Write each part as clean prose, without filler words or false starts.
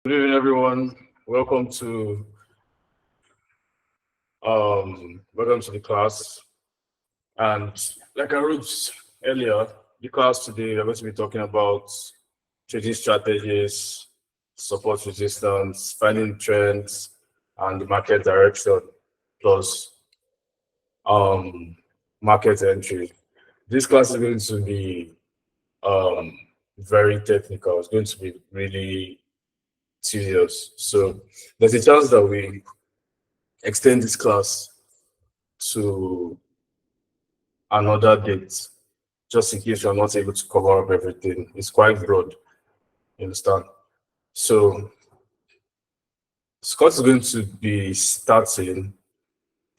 Good evening, everyone. Welcome to the class. And like I wrote earlier, the class today we're going to be talking about trading strategies, support resistance, finding trends, and the market direction, plus um market entry. This class is going to be um very technical. It's going to be really tedious. So there's a chance that we extend this class to another date, just in case you're not able to cover up everything. It's quite broad, you understand? So Scott is going to be starting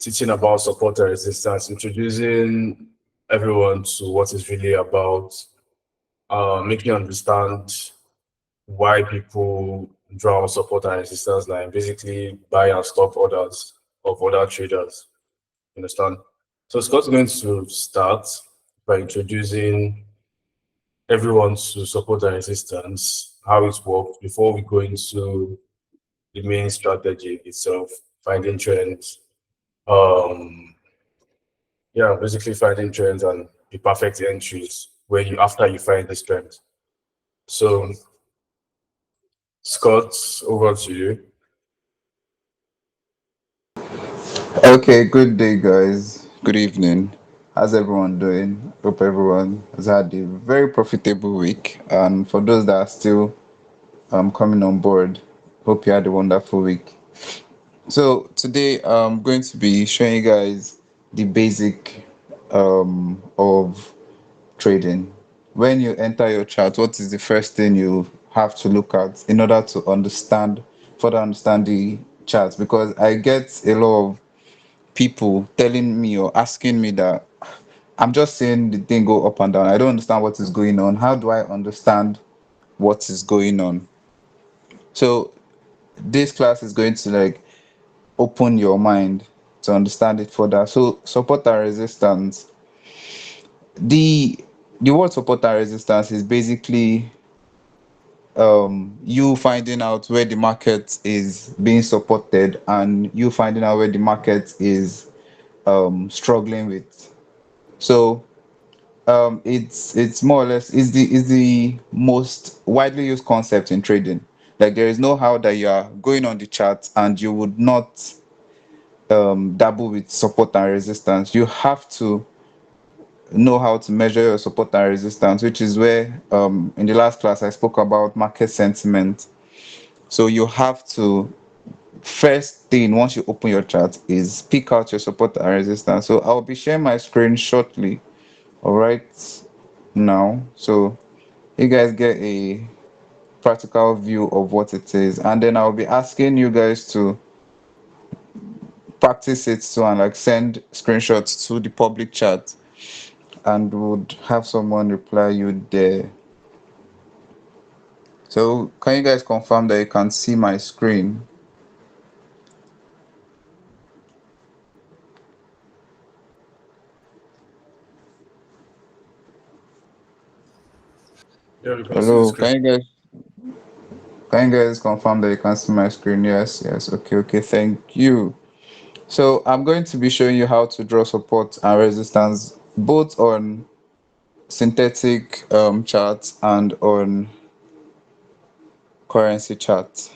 teaching about support and resistance, introducing everyone to what it's really about, making you understand why people draw on support and resistance line, basically buy and stop orders of other traders. You understand? So Scott's going to start by introducing everyone to support and resistance, how it works before we go into the main strategy itself, finding trends. Um, yeah, basically finding trends and the perfect entries where you after you find this trend. So Scott, over to you. Okay, good day, guys. Good evening. How's everyone doing? Hope everyone has had a very profitable week. And for those that are still coming on board, hope you had a wonderful week. So today I'm going to be showing you guys the basic of trading. When you enter your chart, what is the first thing you have to look at in order to further understand the charts? Because I get a lot of people telling me or asking me that I'm just seeing the thing go up and down. I don't understand what is going on. How do I understand what is going on? So this class is going to open your mind to understand it further. So support and resistance. The the word support and resistance is basically you finding out where the market is being supported and you finding out where the market is struggling with. So it's more or less is the most widely used concept in trading. Like there is no how that you are going on the chart and you would not dabble with support and resistance. You have to know how to measure your support and resistance, which is where in the last class I spoke about market sentiment. So you have to first thing once you open your chart is pick out your support and resistance. So I'll be sharing my screen shortly, all right, now. So you guys get a practical view of what it is, and then I'll be asking you guys to practice it too and send screenshots to the public chat, and would have someone reply you there. So can you guys confirm that you can see my screen? Yeah, you can see the Hello, screen. can you guys confirm that you can see my screen? Yes, yes. Okay, okay, thank you. So I'm going to be showing you how to draw support and resistance both on synthetic charts and on currency charts.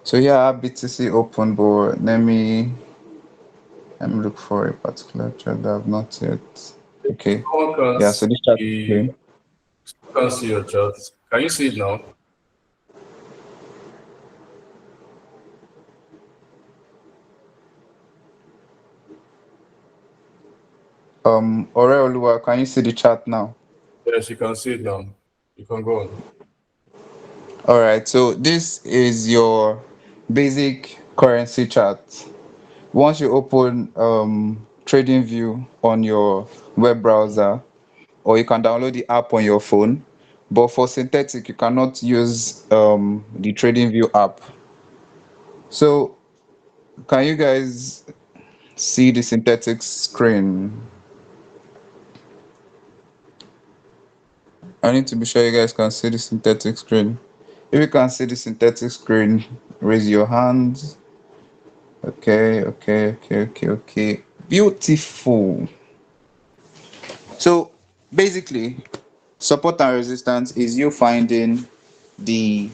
So here I have BTC open, but let me look for a particular chart that I've not yet. Okay. Someone can Yeah, so this chart is see, okay. can see your chart. Can you see it now? Oreoluwa, can you see the chart now? Yes, you can see it now. You can go on. All right, so this is your basic currency chart. Once you open TradingView on your web browser, or you can download the app on your phone, but for synthetic, you cannot use the TradingView app. So can you guys see the synthetic screen? I need to be sure you guys can see the synthetic screen. If you can see the synthetic screen, raise your hands. Okay, okay, okay, okay, okay. Beautiful. So basically, support and resistance is you finding the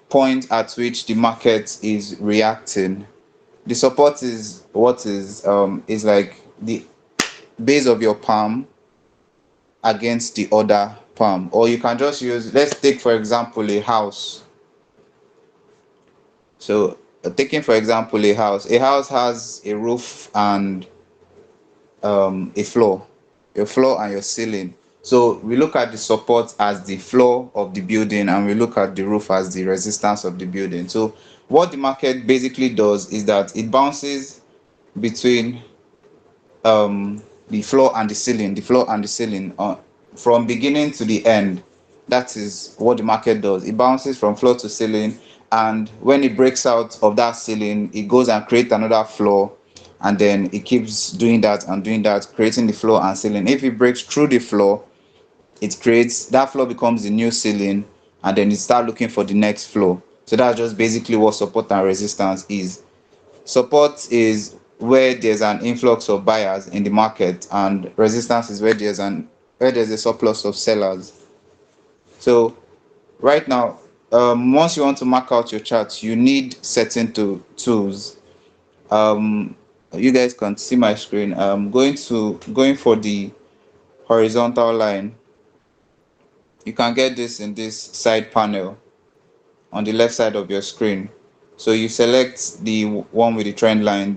point at which the market is reacting. The support is what is like the base of your palm against the other palm. Or you can just use, let's take for example a house. So taking for example a house has a roof and a floor, your floor and your ceiling. So we look at the support as the floor of the building, and we look at the roof as the resistance of the building. So what the market basically does is that it bounces between the floor and the ceiling, from beginning to the end. That is what the market does. It bounces from floor to ceiling, and when it breaks out of that ceiling, it goes and creates another floor, and then it keeps doing that and doing that, creating the floor and ceiling. If it breaks through the floor, it creates that floor, becomes the new ceiling, and then it start looking for the next floor. So that's just basically what support and resistance is. Support is where there's an influx of buyers in the market, and resistance is where there's a surplus of sellers. So right now, once you want to mark out your charts, you need certain tools. Um, you guys can see my screen. Going for the horizontal line. You can get this in this side panel on the left side of your screen. So you select the one with the trend line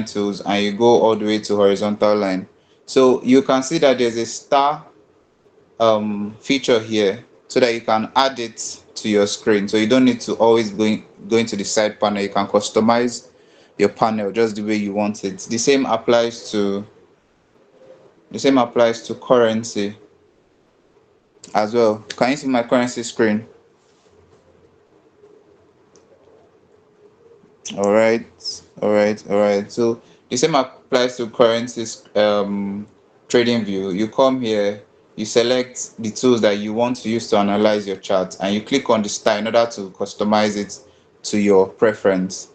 tools, and you go all the way to horizontal line. So you can see that there's a star feature here, so that you can add it to your screen. So you don't need to always going to the side panel. You can customize your panel just the way you want it. The same applies to currency as well. Can you see my currency screen? All right, all right, all right. So the same applies to currencies trading view. You come here, you select the tools that you want to use to analyze your chart, and you click on the star in order to customize it to your preference.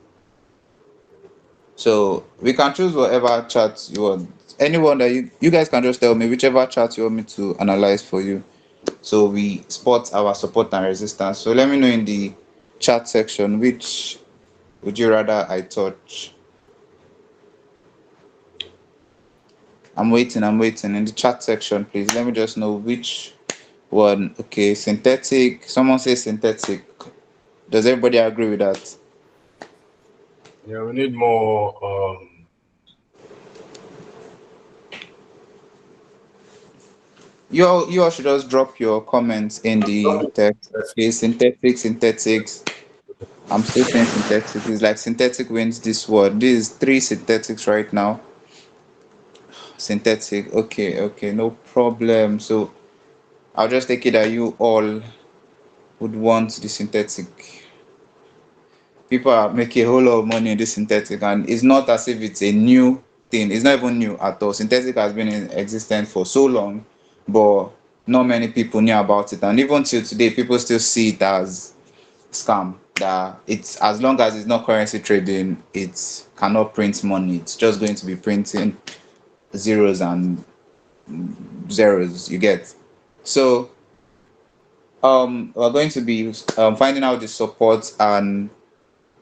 So we can choose whatever chart you want. Anyone that you guys can just tell me whichever chart you want me to analyze for you. So we spot our support and resistance. So let me know in the chat section which would you rather I touch. I'm waiting in the chat section, please. Let me just know which one. Okay, synthetic. Someone says synthetic. Does everybody agree with that? Yeah, we need more. You all should just drop your comments in the text. Okay, synthetics. I'm still saying synthetics. It's like synthetic wins this word. This is three synthetics right now. Synthetic. Okay, okay, no problem. So I'll just take it that you all would want the synthetic. People are making a whole lot of money in this synthetic, and it's not as if it's a new thing. It's not even new at all. Synthetic has been in existence for so long, but not many people knew about it, and even till today people still see it as scam. That it's, as long as it's not currency trading, it cannot print money. It's just going to be printing zeros and zeros, you get. So we're going to be finding out the support and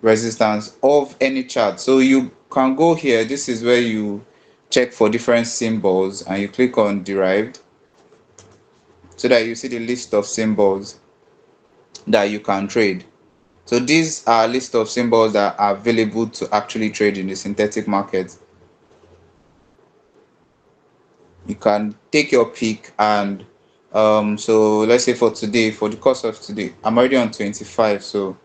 resistance of any chart. So you can go here. This is where you check for different symbols, and you click on derived, so that you see the list of symbols that you can trade. So these are a list of symbols that are available to actually trade in the synthetic market. You can take your pick, and so let's say for today, for the course of today, I'm already on 25. So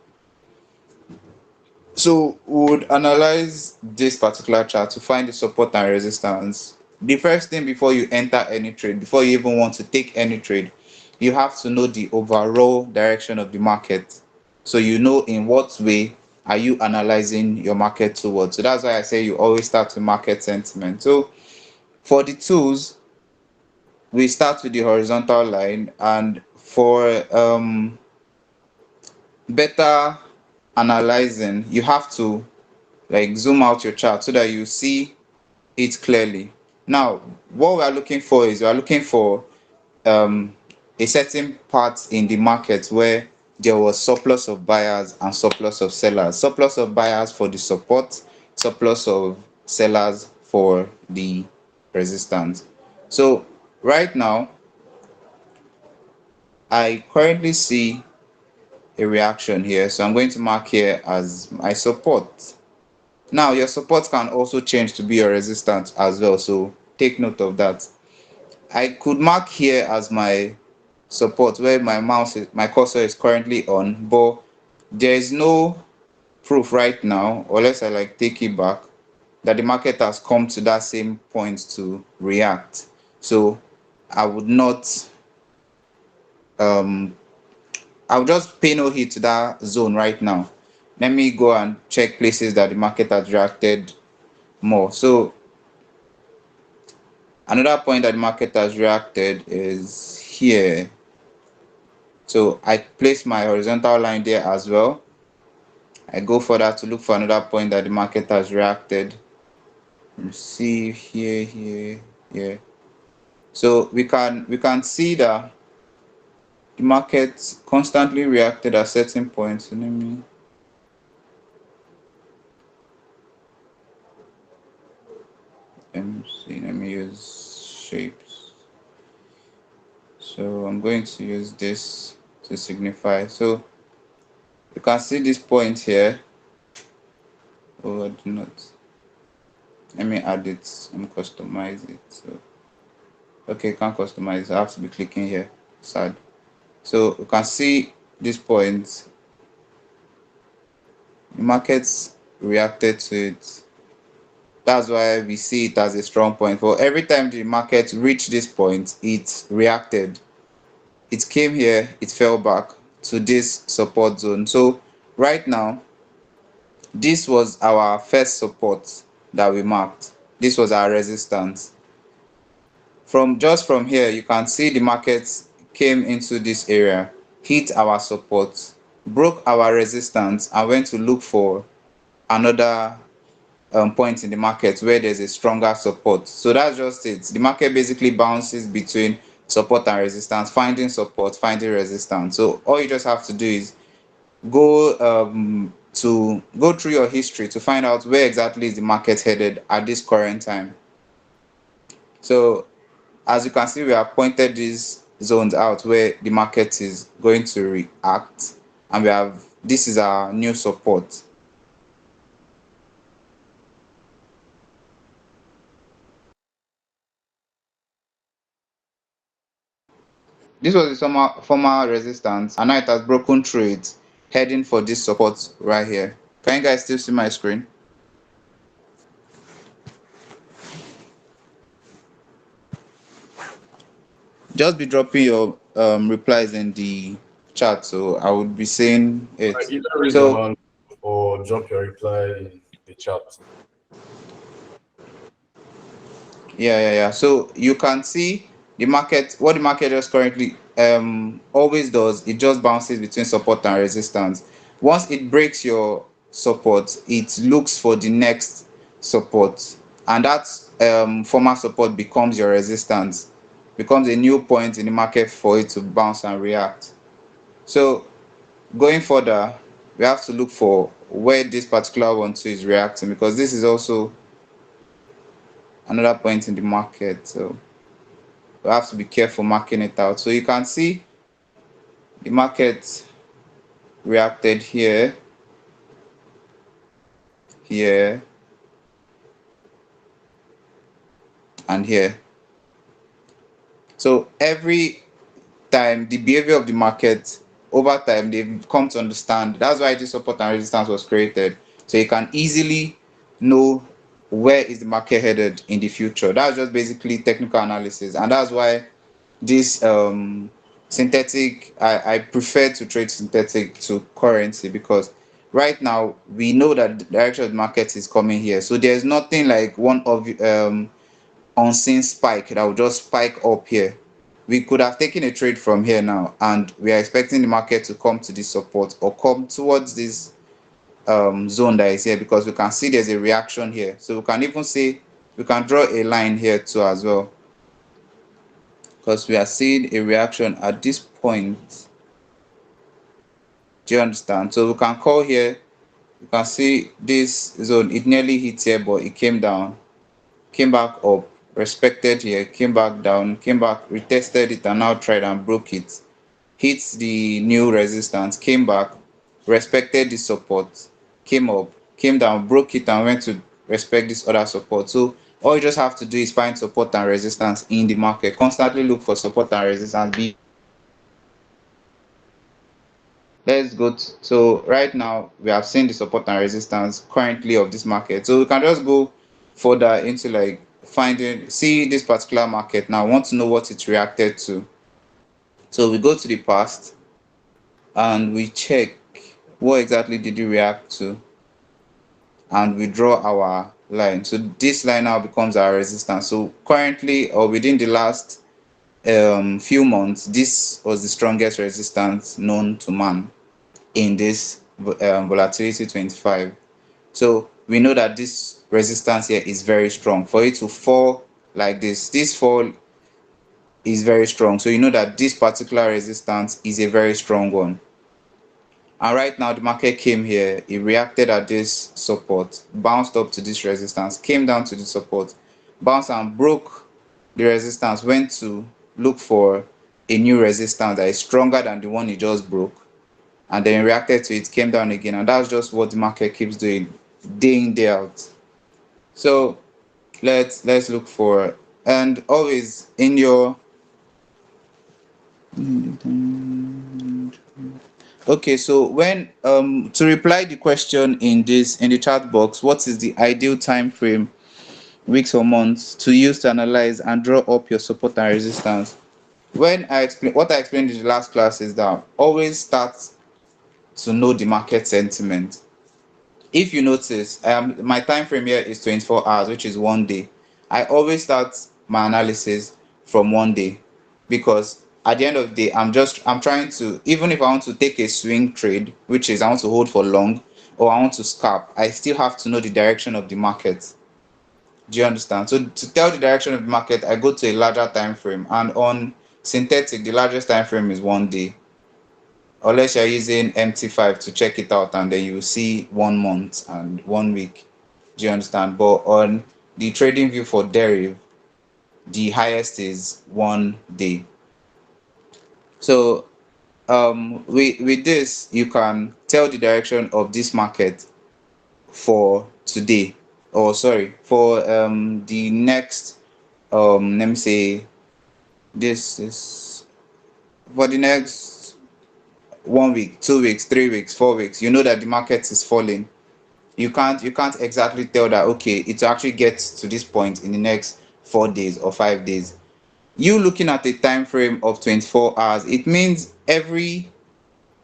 we would analyze this particular chart to find the support and resistance. The first thing before you enter any trade, before you even want to take any trade, you have to know the overall direction of the market. So you know in what way are you analyzing your market towards. So that's why I say you always start with market sentiment. So for the tools, we start with the horizontal line, and for better analyzing, you have to like zoom out your chart so that you see it clearly. Now, what we are looking for is we are looking for um, a certain part in the market where there was surplus of buyers and surplus of sellers. Surplus of buyers for the support, surplus of sellers for the resistance. So right now, I currently see a reaction here. So I'm going to mark here as my support. Now your support can also change to be your resistance as well. So take note of that. I could mark here as my support where my cursor is currently on, but there is no proof right now, unless I like take it back, that the market has come to that same point to react. So I would not um I'll just pay no heed to that zone right now. Let me go and check places that the market has reacted more. So another point that the market has reacted is here. So I place my horizontal line there as well. I go further to look for another point that the market has reacted. You see here, here. So we can see that the market constantly reacted at certain points. So let me see. Let me use shapes. So I'm going to use this to signify. So you can see this point here. Oh, I do not. Let me add it and customize it. So okay, can't customize. I have to be clicking here. Sad. So you can see this point. The markets reacted to it. That's why we see it as a strong point. For every time the market reached this point, it reacted. It came here, it fell back to this support zone. So right now, this was our first support that we marked. This was our resistance. From here, you can see the market came into this area, hit our support, broke our resistance, and went to look for another point in the market where there's a stronger support. So that's just it. The market basically bounces between support and resistance, finding support, finding resistance. So all you just have to do is go through your history to find out where exactly is the market headed at this current time. So as you can see, we have pointed these zones out where the market is going to react, and this is our new support. This was the former resistance, and now it has broken through it, heading for this support right here. Can you guys still see my screen? Just be dropping your replies in the chat, so I would be saying it. Either raise your So hand or drop your reply in the chat. yeah. So you can see the market. What the market just currently always does, it just bounces between support and resistance. Once it breaks your support, it looks for the next support, and that former support becomes your resistance, becomes a new point in the market for it to bounce and react. So going further, we have to look for where this particular one too is reacting, because this is also another point in the market. So we have to be careful marking it out. So you can see the market reacted here, here, and here. So every time the behavior of the market over time, they've come to understand. That's why this support and resistance was created. So you can easily know where is the market headed in the future. That's just basically technical analysis, and that's why this synthetic, I prefer to trade synthetic to currency, because right now we know that the direction of the market is coming here. So there's nothing like one of unseen spike that will just spike up here. we could have taken a trade from here now, and we are expecting the market to come to this support or come towards this zone that is here, because we can see there's a reaction here. So we can even say, we can draw a line here too as well, because we are seeing a reaction at this point. Do you understand? So we can call here, you can see this zone, it nearly hit here, but it came down, came back up, respected here, came back down, came back, retested it, and now tried and broke it, hit the new resistance, came back, respected the support, came up, came down, broke it, and went to respect this other support. So all you just have to do is find support and resistance in the market. Constantly look for support and resistance. Let's go so right now we have seen the support and resistance currently of this market. So we can just go further into like finding, see this particular market now, want to know what it reacted to. So we go to the past and we check what exactly did it react to, and we draw our line. So this line now becomes our resistance. So currently, or within the last few months, this was the strongest resistance known to man in this volatility 25. So we know that this resistance here is very strong. For it to fall like this fall is very strong. So you know that this particular resistance is a very strong one. And right now the market came here, it reacted at this support, bounced up to this resistance, came down to the support, bounced and broke the resistance, went to look for a new resistance that is stronger than the one it just broke, and then reacted to it, came down again. And that's just what the market keeps doing day in, day out. So let's look for, and always in your okay, so when to reply the question in the chat box, what is the ideal time frame, weeks or months, to use to analyze and draw up your support and resistance? When I explain what I explained in the last class is that always start to know the market sentiment. If you notice, my time frame here is 24 hours, which is 1 day. I always start my analysis from 1 day, because at the end of the day, I'm trying to, even if I want to take a swing trade, which is I want to hold for long, or I want to scalp, I still have to know the direction of the market. Do you understand? So to tell the direction of the market, I go to a larger time frame, and on synthetic, the largest time frame is 1 day, unless you're using MT5 to check it out, and then you see 1 month and 1 week. Do you understand? But on the trading view for deriv, the highest is 1 day. So with this, you can tell the direction of this market for today, or sorry, for the next let me say, this is for the next 1 week, 2 weeks, 3 weeks, 4 weeks. You know that the market is falling. You can't exactly tell that, okay, it will actually get to this point in the next 4 days or 5 days. You looking at a time frame of 24 hours, it means every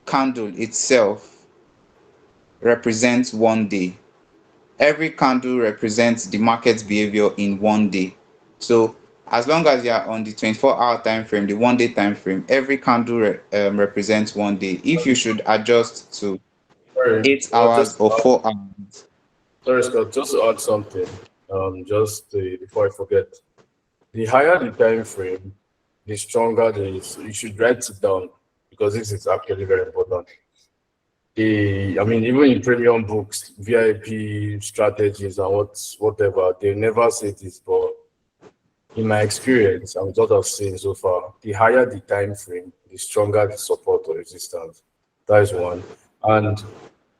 candle itself represents 1 day. Every candle represents the market's behavior in 1 day. So as long as you are on the 24-hour time frame, the 1 day time frame, every candle represents 1 day. If you should adjust to Sorry, 8 hours or 4 hours. sorry, Scott, just to add something, before I forget. The higher the time frame, the stronger the is. You should write it down, because this is actually very important. I mean, even in premium books, VIP strategies and whatever, they never say this, but in my experience and what I've seen so far, the higher the time frame, the stronger the support or resistance. That is one. And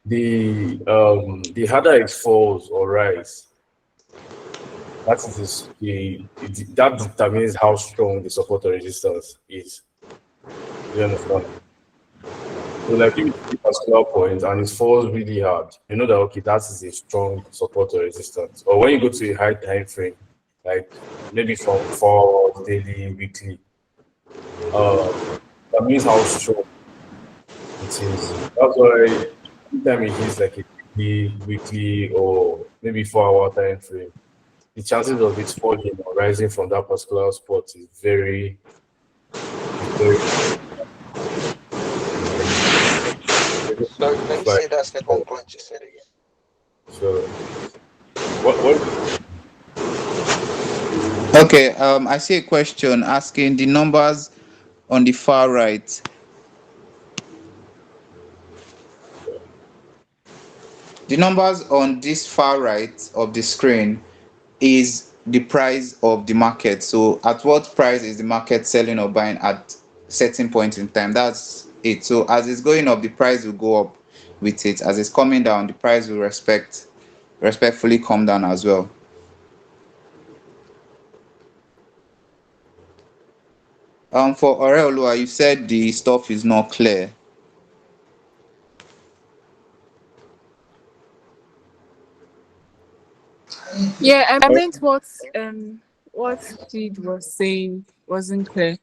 the harder it falls or rise, that determines how strong the support or resistance is. You understand? So like if you hit a particular point and it falls really hard, you know that okay, that is a strong support or resistance. Or when you go to a high time frame, like maybe from 4 daily, weekly, that means how strong it is. That's why anytime it hits like a daily, weekly, or maybe 4 hour time frame, the chances of it falling or rising from that particular spot is very, So, Sorry, can you like, say that second point you said again? so what Okay, I see a question asking the numbers on the far right. The numbers on this far right of the screen is the price of the market. So at what price is the market selling or buying at certain point in time? That's it. So as it's going up, the price will go up with it. As it's coming down, the price will respectfully come down as well. For Oreolua, you said the stuff is not clear. Yeah, I meant what Sid was saying wasn't clear.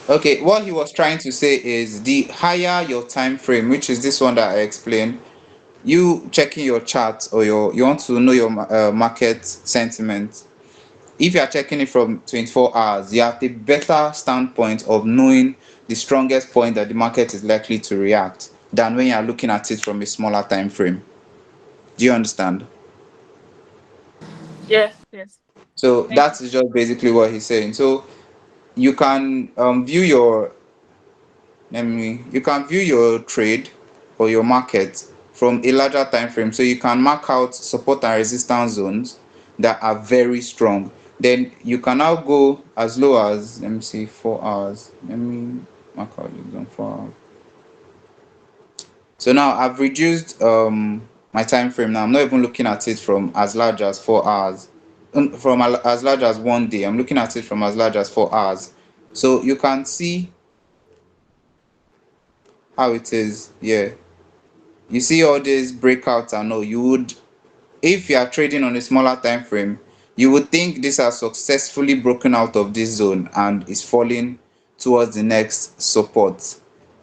Okay, what he was trying to say is the higher your time frame, which is this one that I explained, you checking your chart or you want to know your market sentiment. If you are checking it from 24 hours, you have the better standpoint of knowing the strongest point that the market is likely to react than when you are looking at it from a smaller time frame. Do you understand? Yes, yes. So Thank you. that is just basically what he's saying. So you can view your you can view your trade or your market from a larger time frame. So you can mark out support and resistance zones that are very strong. Then you can now go as low as, let me see, 4 hours. Let me mark out the zone 4 hours. So now I've reduced my time frame. Now I'm not even looking at it from as large as 4 hours, from as large as one day. I'm looking at it from as large as 4 hours. So you can see how it is. Yeah, you see all these breakouts and all. You would, if you are trading on a smaller time frame, you would think this has successfully broken out of this zone and is falling towards the next support.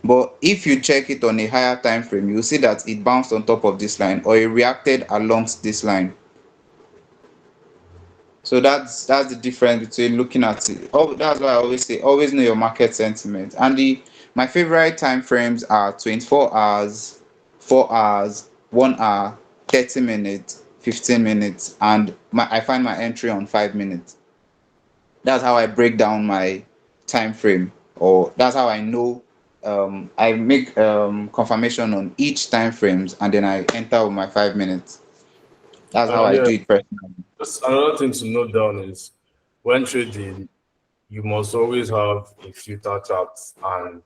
But if you check it on a higher time frame, you will see that it bounced on top of this line or it reacted alongst this line. So that's the difference between looking at it. Oh, that's why I always say always know your market sentiment. And the my favorite time frames are 24 hours, 4 hours, 1 hour, 30 minutes, 15 minutes, and I find my entry on 5 minutes. That's how I break down my time frame, or that's how I know. I make confirmation on each time frames and then I enter with my 5 minutes. That's how I yeah, do it personally. just another thing to note down is when trading, you must always have a filter chart and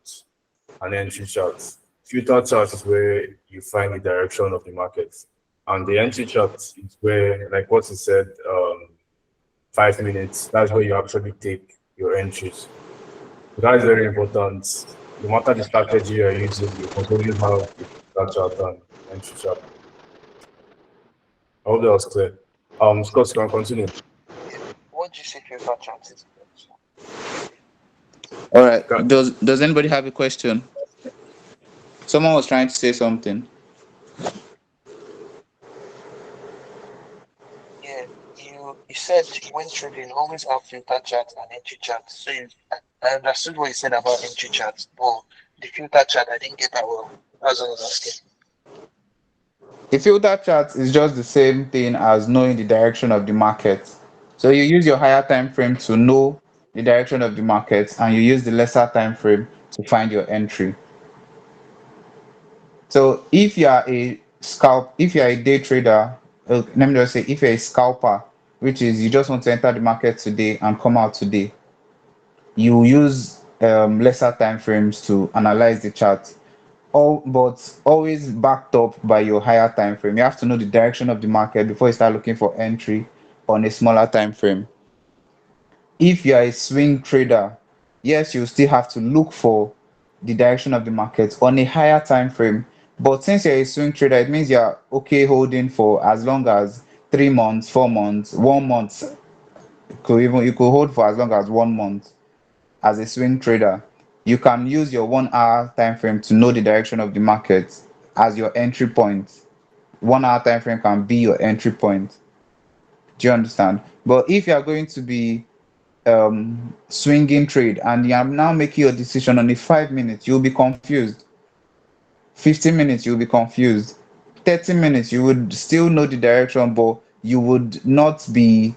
an entry chart. Filter chart is where you find the direction of the market, and the entry chart is where, like what you said, 5 minutes. That's where you actually take your entries. So that is very important. No matter the strategy you're using, you must always have a filter chart and entry chart. I hope that was clear. Scott, you can continue. Yeah. What do you say filter chart is? All right. Got- Does anybody have a question? Someone was trying to say something. Yeah, you said when trading always have filter chart and entry chart. So I understood what you said about entry chart, but the filter chart I didn't get that well. That's what I was asking. A filter chart is just the same thing as knowing the direction of the market. So you use your higher time frame to know the direction of the market, and you use the lesser time frame to find your entry. So if you are a day trader, let me just say, if you're a scalper, which is you just want to enter the market today and come out today, you use lesser time frames to analyze the chart. All but always backed up by your higher time frame. You have to know the direction of the market before you start looking for entry on a smaller time frame. If you are a swing trader, yes, you still have to look for the direction of the market on a higher time frame. But since you're a swing trader, it means you're okay holding for as long as 3 months, 4 months, 1 month. You could hold for as long as 1 month as a swing trader. You can use your 1 hour time frame to know the direction of the market as your entry point. 1 hour time frame can be your entry point. Do you understand? But if you are going to be swinging trade, and you are now making your decision on a 5 minutes, you'll be confused. 15 minutes, you'll be confused. 30 minutes, you would still know the direction, but you will not be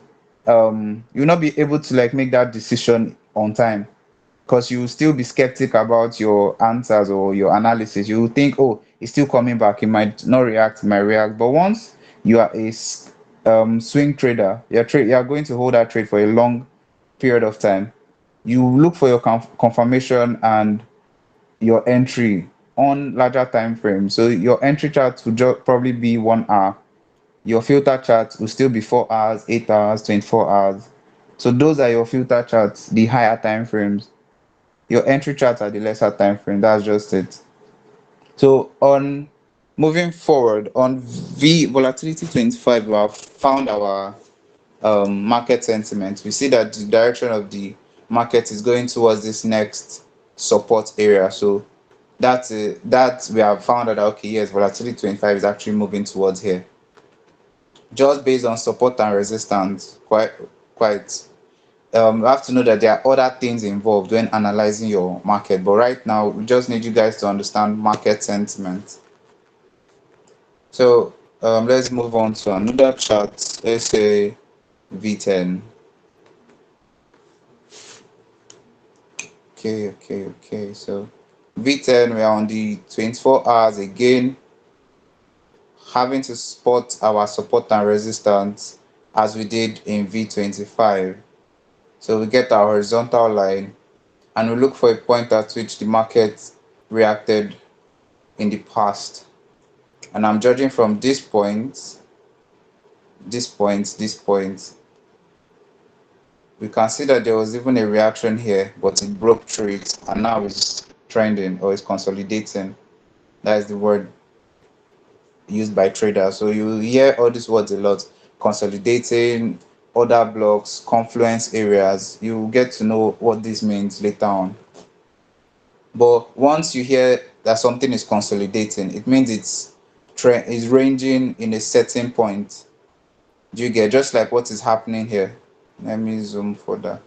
able to like make that decision on time, because you will still be skeptic about your answers or your analysis. You will think, oh, it's still coming back. It might not react, it might react. But once you are a swing trader, you are going to hold that trade for a long period of time. You look for your confirmation and your entry on larger time frames. So your entry chart will probably be 1 hour. Your filter chart will still be 4 hours, 8 hours, 24 hours. So those are your filter charts, the higher time frames. Your entry charts are the lesser time frame. That's just it. So on moving forward on V volatility 25, we have found our market sentiment. We see that the direction of the market is going towards this next support area. So that's it. That we have found out that, okay, yes, volatility 25 is actually moving towards here. Just based on support and resistance, quite you have to know that there are other things involved when analyzing your market. But right now, we just need you guys to understand market sentiment. So let's move on to another chart. Let's say V10. Okay. So V10, we are on the 24 hours again, having to spot our support and resistance as we did in V25. So we get our horizontal line and we look for a point at which the market reacted in the past. And I'm judging from this point, this point. We can see that there was even a reaction here, but it broke through it and now it's trending or it's consolidating. That is the word used by traders. So you hear all these words a lot: consolidating, other blocks, confluence areas. You get to know what this means later on. But once you hear that something is consolidating, it means it's ranging in a certain point. Do you get? Just like what is happening here. Let me zoom further.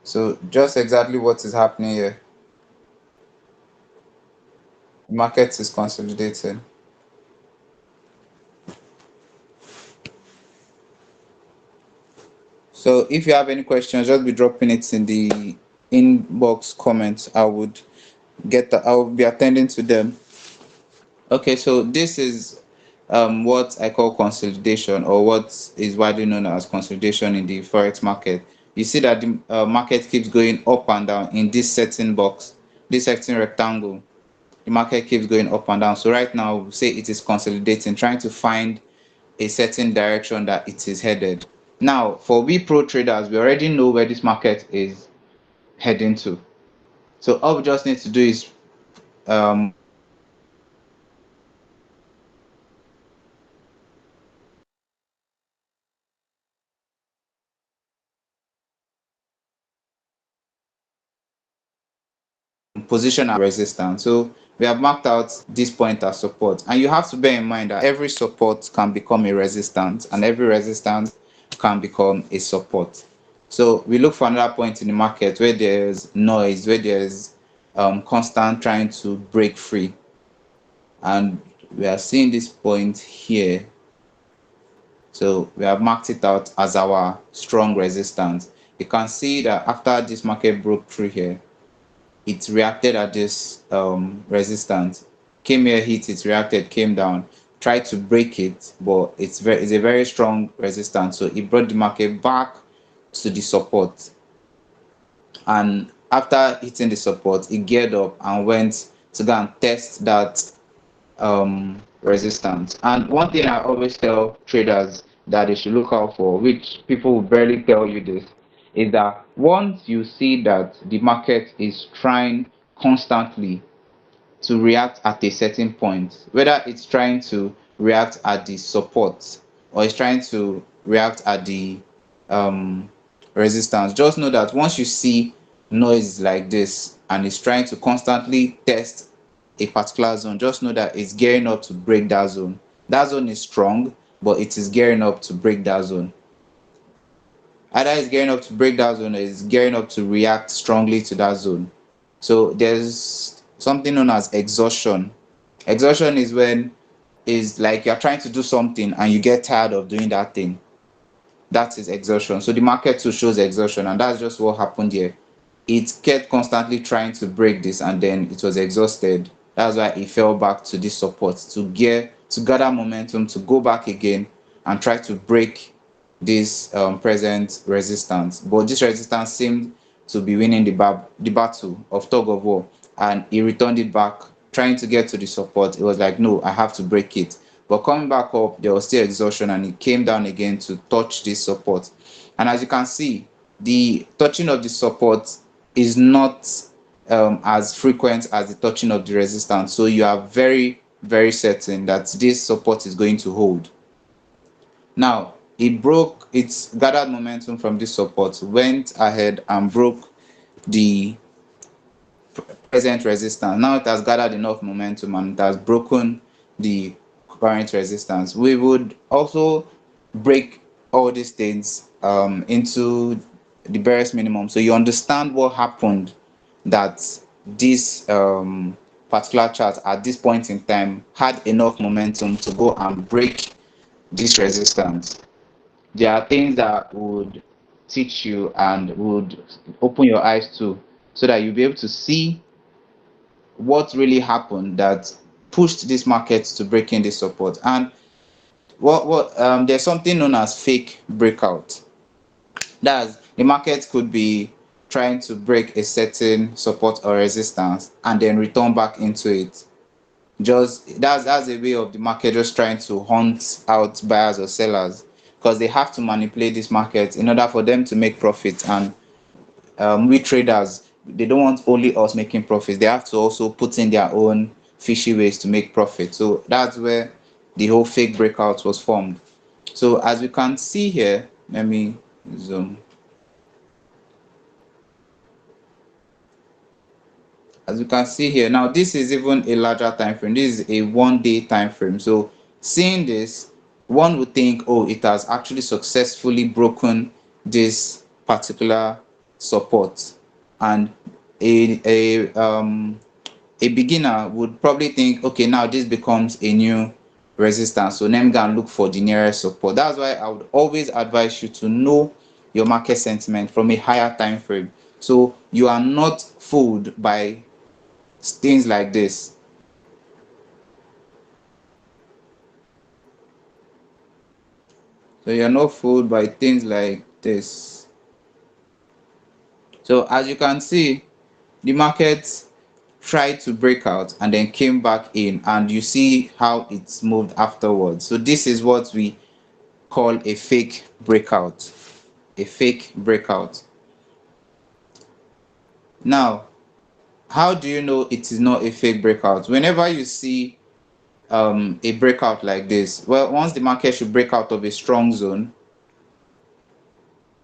So just exactly what is happening here. The market is consolidating. So if you have any questions, just be dropping it in the inbox comments. I will be attending to them. Okay, so this is what I call consolidation, or what is widely known as consolidation in the forex market. You see that the market keeps going up and down in this certain box, this certain rectangle. The market keeps going up and down. So right now, we say it is consolidating, trying to find a certain direction that it is headed. Now, for we pro traders, we already know where this market is heading to. So all we just need to do is position and resistance. So we have marked out this point as support, and you have to bear in mind that every support can become a resistance and every resistance can become a support. So we look for another point in the market where there's noise, where there's constant trying to break free, and we are seeing this point here. So we have marked it out as our strong resistance. You can see that after this market broke through here, it reacted at this resistance, came here, hit it, reacted, came down, tried to break it, but it's a very strong resistance. So it brought the market back to the support, and after hitting the support, it geared up and went to go and test that resistance. And one thing I always tell traders that they should look out for, which people will barely tell you this, is that once you see that the market is trying constantly to react at a certain point, whether it's trying to react at the support or it's trying to react at the um, resistance, just know that once you see noise like this and it's trying to constantly test a particular zone, just know that it's gearing up to break that zone. That zone is strong, but it is gearing up to break that zone. Either it's gearing up to break that zone or it's gearing up to react strongly to that zone. So there's something known as exhaustion. Exhaustion is when is like you're trying to do something and you get tired of doing that thing. That is exhaustion. So the market too shows exhaustion, and that's just what happened here. It kept constantly trying to break this, and then it was exhausted. That's why it fell back to this support to gather momentum to go back again and try to break this present resistance. But this resistance seemed to be winning the battle of tug of war, and he returned it back, trying to get to the support. It was like, no, I have to break it. But coming back up, there was still exhaustion, and it came down again to touch this support. And as you can see, the touching of the support is not as frequent as the touching of the resistance. So you are very, very certain that this support is going to hold. Now, it's gathered momentum from this support, went ahead and broke the present resistance. Now it has gathered enough momentum and it has broken the current resistance. We would also break all these things into the barest minimum, so you understand what happened, that this particular chart at this point in time had enough momentum to go and break this resistance. There are things that would teach you and would open your eyes to, so that you'll be able to see what really happened that pushed this market to breaking this support. And there's something known as fake breakout. That's the market could be trying to break a certain support or resistance and then return back into it. Just that's a way of the market just trying to hunt out buyers or sellers, because they have to manipulate this market in order for them to make profits. And we traders, they don't want only us making profits, they have to also put in their own fishy ways to make profit. So that's where the whole fake breakout was formed. So as we can see here, let me zoom. As you can see here, now this is even a larger time frame. This is a 1 day time frame. So seeing this, one would think, oh, it has actually successfully broken this particular support. And a beginner would probably think, okay, now this becomes a new resistance, so let me go and look for the nearest support. That's why I would always advise you to know your market sentiment from a higher time frame, so you are not fooled by things like this. So you're not fooled by things like this. So as you can see, the market tried to break out and then came back in, and you see how it's moved afterwards. So this is what we call a fake breakout. A fake breakout. Now, how do you know it is not a fake breakout? Whenever you see a breakout like this, well, once the market should break out of a strong zone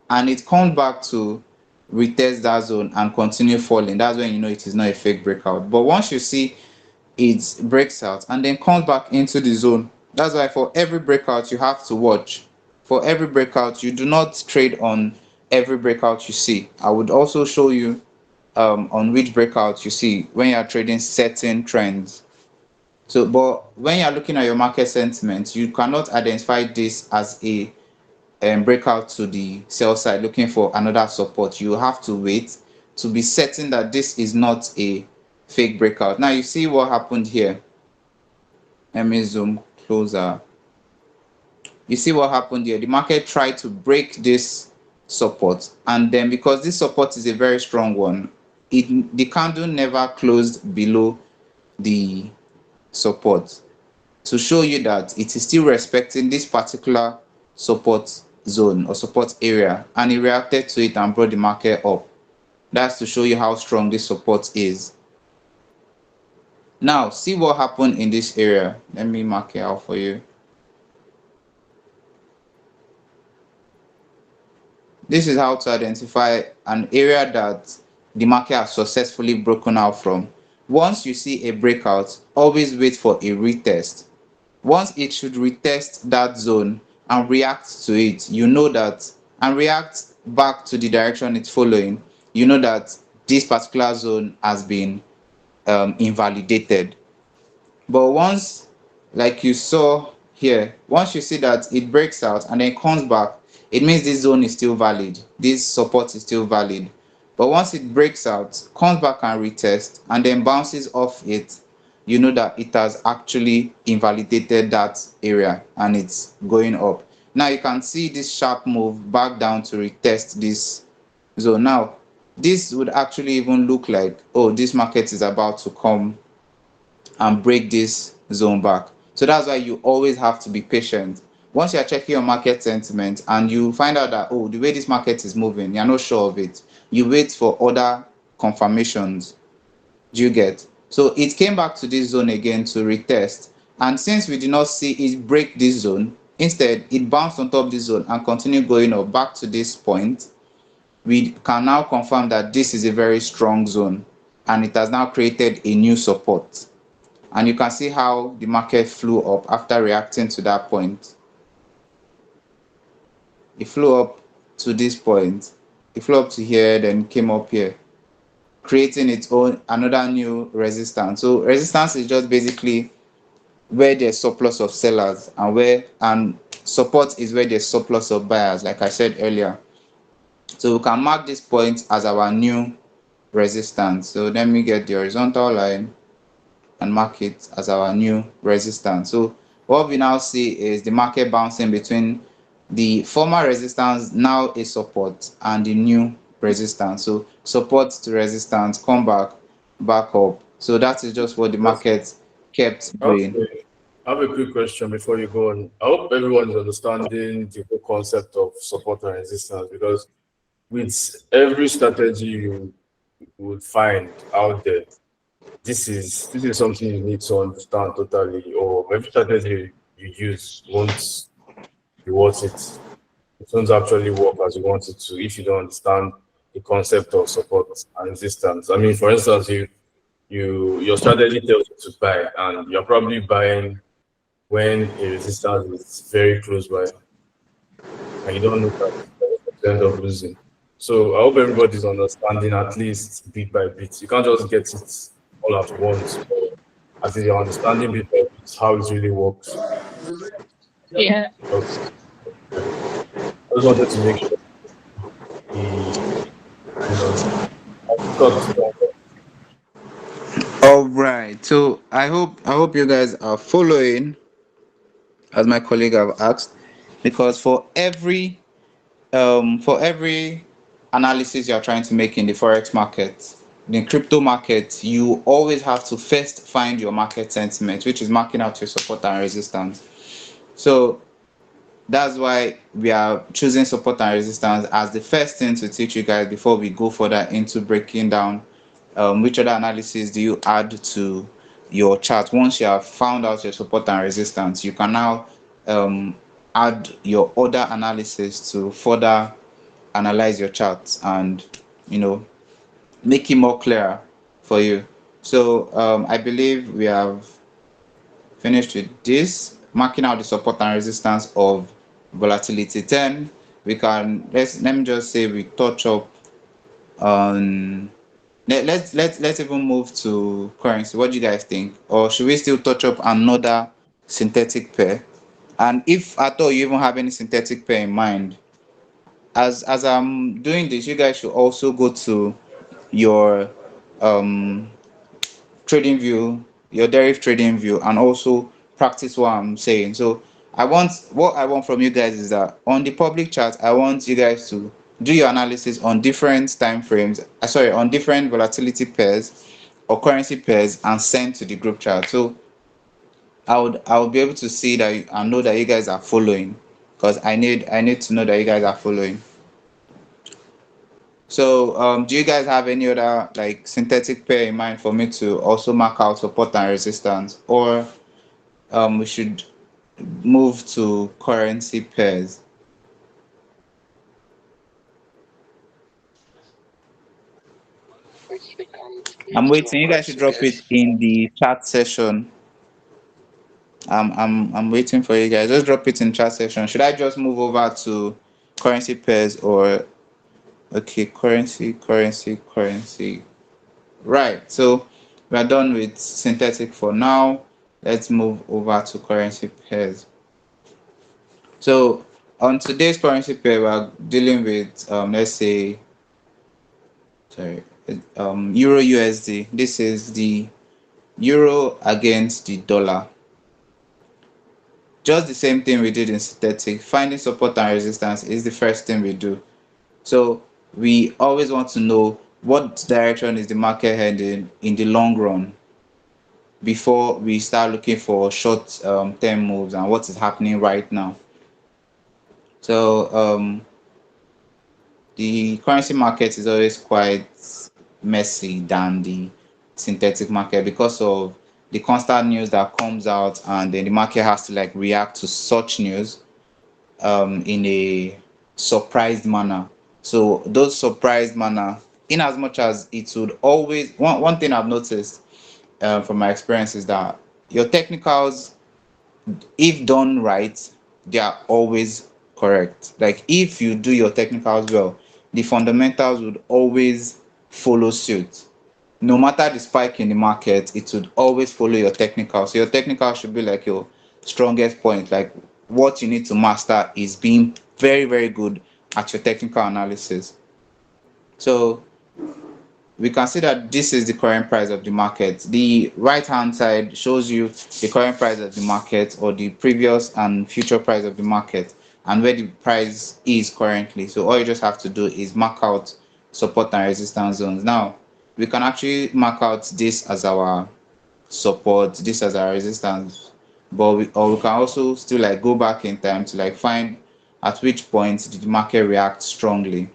and it comes back to retest that zone and continue falling, that's when you know it is not a fake breakout. But once you see it breaks out and then comes back into the zone, that's why for every breakout you have to watch. For every breakout, you do not trade on every breakout you see. I would also show you on which breakouts you see when you are trading certain trends. So, but when you are looking at your market sentiment, you cannot identify this as a breakout to the sell side looking for another support. You have to wait to be certain that this is not a fake breakout. Now you see what happened here. Let me zoom closer. You see what happened here. The market tried to break this support, and then because this support is a very strong one, the candle never closed below the support, to show you that it is still respecting this particular support zone or support area, and it reacted to it and brought the market up. That's to show you how strong this support is. Now see what happened in this area. Let me mark it out for you. This is how to identify an area that the market has successfully broken out from. Once you see a breakout, always wait for a retest. once it should retest that zone and react to it, you know that, and react back to the direction it's following, you know that this particular zone has been invalidated. But once, like you saw here, once you see that it breaks out and then comes back, it means this zone is still valid. This support is still valid. But once it breaks out, comes back and retest, and then bounces off it, you know that it has actually invalidated that area and it's going up. Now you can see this sharp move back down to retest this zone. Now, this would actually even look like, oh, this market is about to come and break this zone back. So that's why you always have to be patient. Once you're checking your market sentiment and you find out that, oh, the way this market is moving, you're not sure of it, you wait for other confirmations. Do you get? So it came back to this zone again to retest. And since we did not see it break this zone, instead it bounced on top of this zone and continued going up back to this point. We can now confirm that this is a very strong zone and it has now created a new support. And you can see how the market flew up after reacting to that point. It flew up to this point. It flew up to here, then came up here, creating its own another new resistance. So resistance is just basically where there's surplus of sellers and support is where there's surplus of buyers, like I said earlier. So we can mark this point as our new resistance. So let me get the horizontal line and mark it as our new resistance. So what we now see is the market bouncing between the former resistance, now a support, and the new resistance. So support to resistance, come back up. So that is just what the market kept doing. Okay. I have a quick question before you go on. I hope everyone is understanding the whole concept of support and resistance, because with every strategy you would find out there, this is something you need to understand totally, or every strategy you use won't be worth it. It won't actually work as you want it to if you don't understand the concept of support and resistance. I mean, for instance, your strategy tells you to buy, and you're probably buying when a resistance is very close by, and you don't know that you end up losing. So I hope everybody's understanding at least bit by bit. You can't just get it all at once, but at least you're understanding bit by bit how it really works. Yeah. Okay. I just wanted to make sure the kind of got All right. So I hope you guys are following, as my colleague have asked, because for every analysis you're trying to make in the forex market, the crypto market, you always have to first find your market sentiment, which is marking out your support and resistance. So that's why we are choosing support and resistance as the first thing to teach you guys before we go further into breaking down which other analysis do you add to your chart. Once you have found out your support and resistance, you can now um, add your other analysis to further analyze your charts and you know make it more clear for you. So I believe we have finished with this, marking out the support and resistance of volatility 10. We can let me just say we touch up on let's even move to currency. What do you guys think? Or should we still touch up another synthetic pair? And if at all you even have any synthetic pair in mind, as I'm doing this, you guys should also go to your um trading view, your derivative trading view, and also practice what I'm saying. So what I want from you guys is that on the public chat, I want you guys to do your analysis on different time frames, sorry, on different volatility pairs or currency pairs and send to the group chat. So I would be able to see that and know that you guys are following, because I need to know that you guys are following. So, do you guys have any other like synthetic pair in mind for me to also mark out support and resistance, or we should move to currency pairs? We can I'm move to waiting. You guys should currency drop it pairs. in the chat session. I'm waiting for you guys. Just drop it in chat section. Should I just move over to currency pairs or okay, currency. Right. So we are done with synthetic for now. Let's move over to currency pairs. So on today's currency pair, we are dealing with let's say sorry Euro USD. This is the euro against the dollar. Just the same thing we did in synthetic. Finding support and resistance is the first thing we do. So we always want to know what direction is the market heading in the long run before we start looking for short term moves and what is happening right now. So the currency market is always quite messy than the synthetic market because of the constant news that comes out, and then the market has to like react to such news in a surprised manner. So those surprised manner, in as much as it would always one thing I've noticed from my experience is that your technicals, if done right, they are always correct. Like if you do your technicals well, the fundamentals would always follow suit. No matter the spike in the market, it would always follow your technical. So your technical should be like your strongest point. Like what you need to master is being very, very good at your technical analysis. So we can see that this is the current price of the market. The right hand side shows you the current price of the market or the previous and future price of the market and where the price is currently. So all you just have to do is mark out support and resistance zones. Now we can actually mark out this as our support, this as our resistance, but we can also still like go back in time to like find at which point did the market react strongly.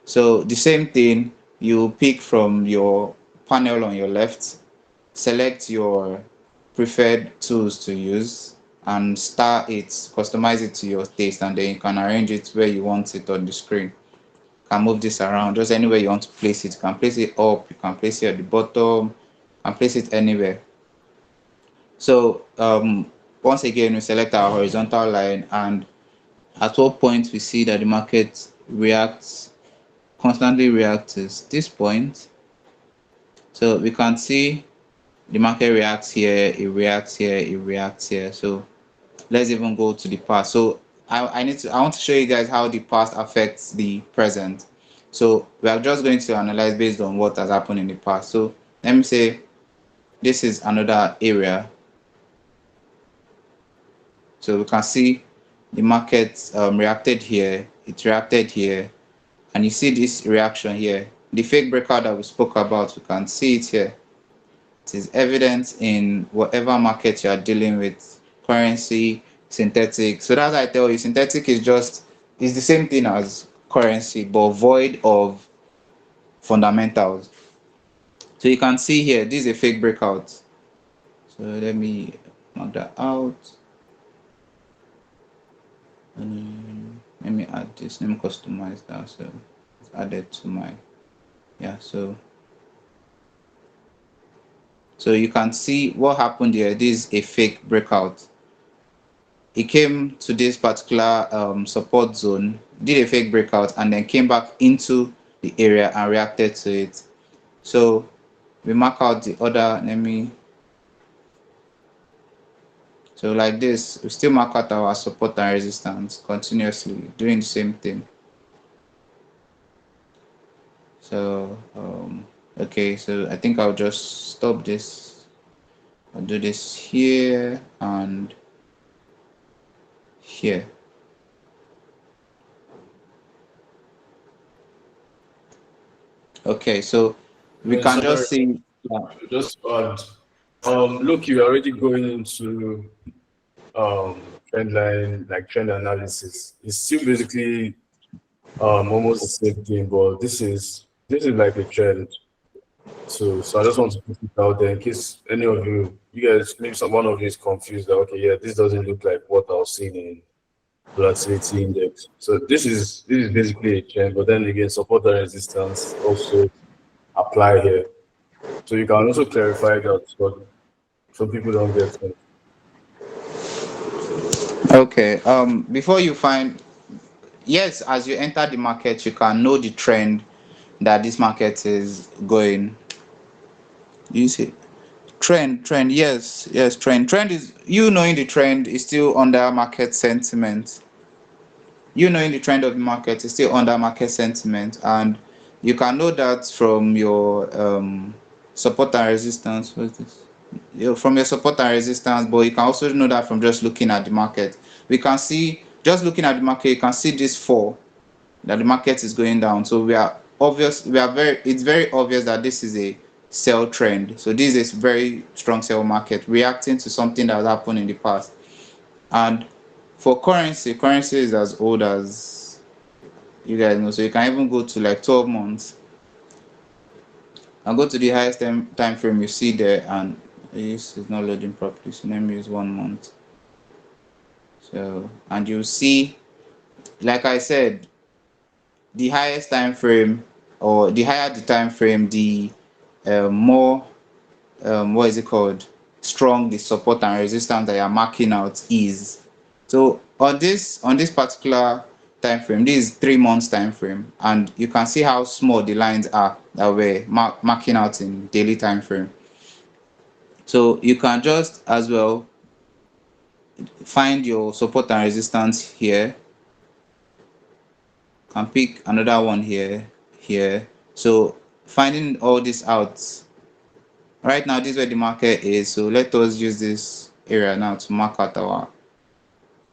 So the same thing, you pick from your panel on your left, select your preferred tools to use and star it, customize it to your taste, and then you can arrange it where you want it on the screen. You can move this around, just anywhere you want to place it. You can place it up, you can place it at the bottom, you can place it anywhere. So once again, we select our horizontal line, and at what point we see that the market reacts constantly reacts to this point. So we can see the market reacts here, it reacts here, it reacts here. So let's even go to the past. So I want to show you guys how the past affects the present. So we are just going to analyze based on what has happened in the past. So let me say this is another area. So we can see the market reacted here, it reacted here, and you see this reaction here. The fake breakout that we spoke about, we can see it here. It is evident in whatever market you are dealing with, currency, synthetic. So that's why I tell you, synthetic is the same thing as currency, but void of fundamentals. So you can see here, this is a fake breakout. So let me mark that out. Let me add this, let me customize that. So it's added to my, yeah, so you can see what happened here. This is a fake breakout. It came to this particular support zone, did a fake breakout, and then came back into the area and reacted to it. So we mark out the other, so like this, we still mark out our support and resistance continuously, doing the same thing. So okay, so I think I'll just stop this. I'll do this here and here. Okay, so we can just see. Just add, look, you're already going into trend line, like trend analysis. It's still basically almost the same thing, but this is like a trend. So I just want to put it out there in case any of you guys, maybe one of you is confused that okay, yeah, this doesn't look like what I was seeing in volatility index. So this is basically a trend, but then again, support and resistance also apply here. So you can also clarify that, but so people don't get it. Okay. Before you find, yes, as you enter the market, you can know the trend that this market is going. You see, trend. Yes, yes, trend is, you knowing the trend is still under market sentiment. You knowing the trend of the market is still under market sentiment, and you can know that from your support and resistance. What is this? From your support and resistance, but you can also know that from just looking at the market. We can see, just looking at the market, you can see this fall, that the market is going down. So it's very obvious that this is a sell trend. So this is a very strong sell market reacting to something that has happened in the past. And for currency is as old as you guys know. So you can even go to like 12 months and go to the highest time frame you see there, and this is not loading properly. So let me use 1 month. So, and you see, like I said, the highest time frame, or the higher the time frame, the more what is it called, strong the support and resistance that you're marking out is. So on this particular time frame, this is 3 months time frame, and you can see how small the lines are that we're marking out in daily time frame. So you can just as well find your support and resistance here. Can pick another one here. So finding all this out, right now this is where the market is. So let us use this area now to mark out our,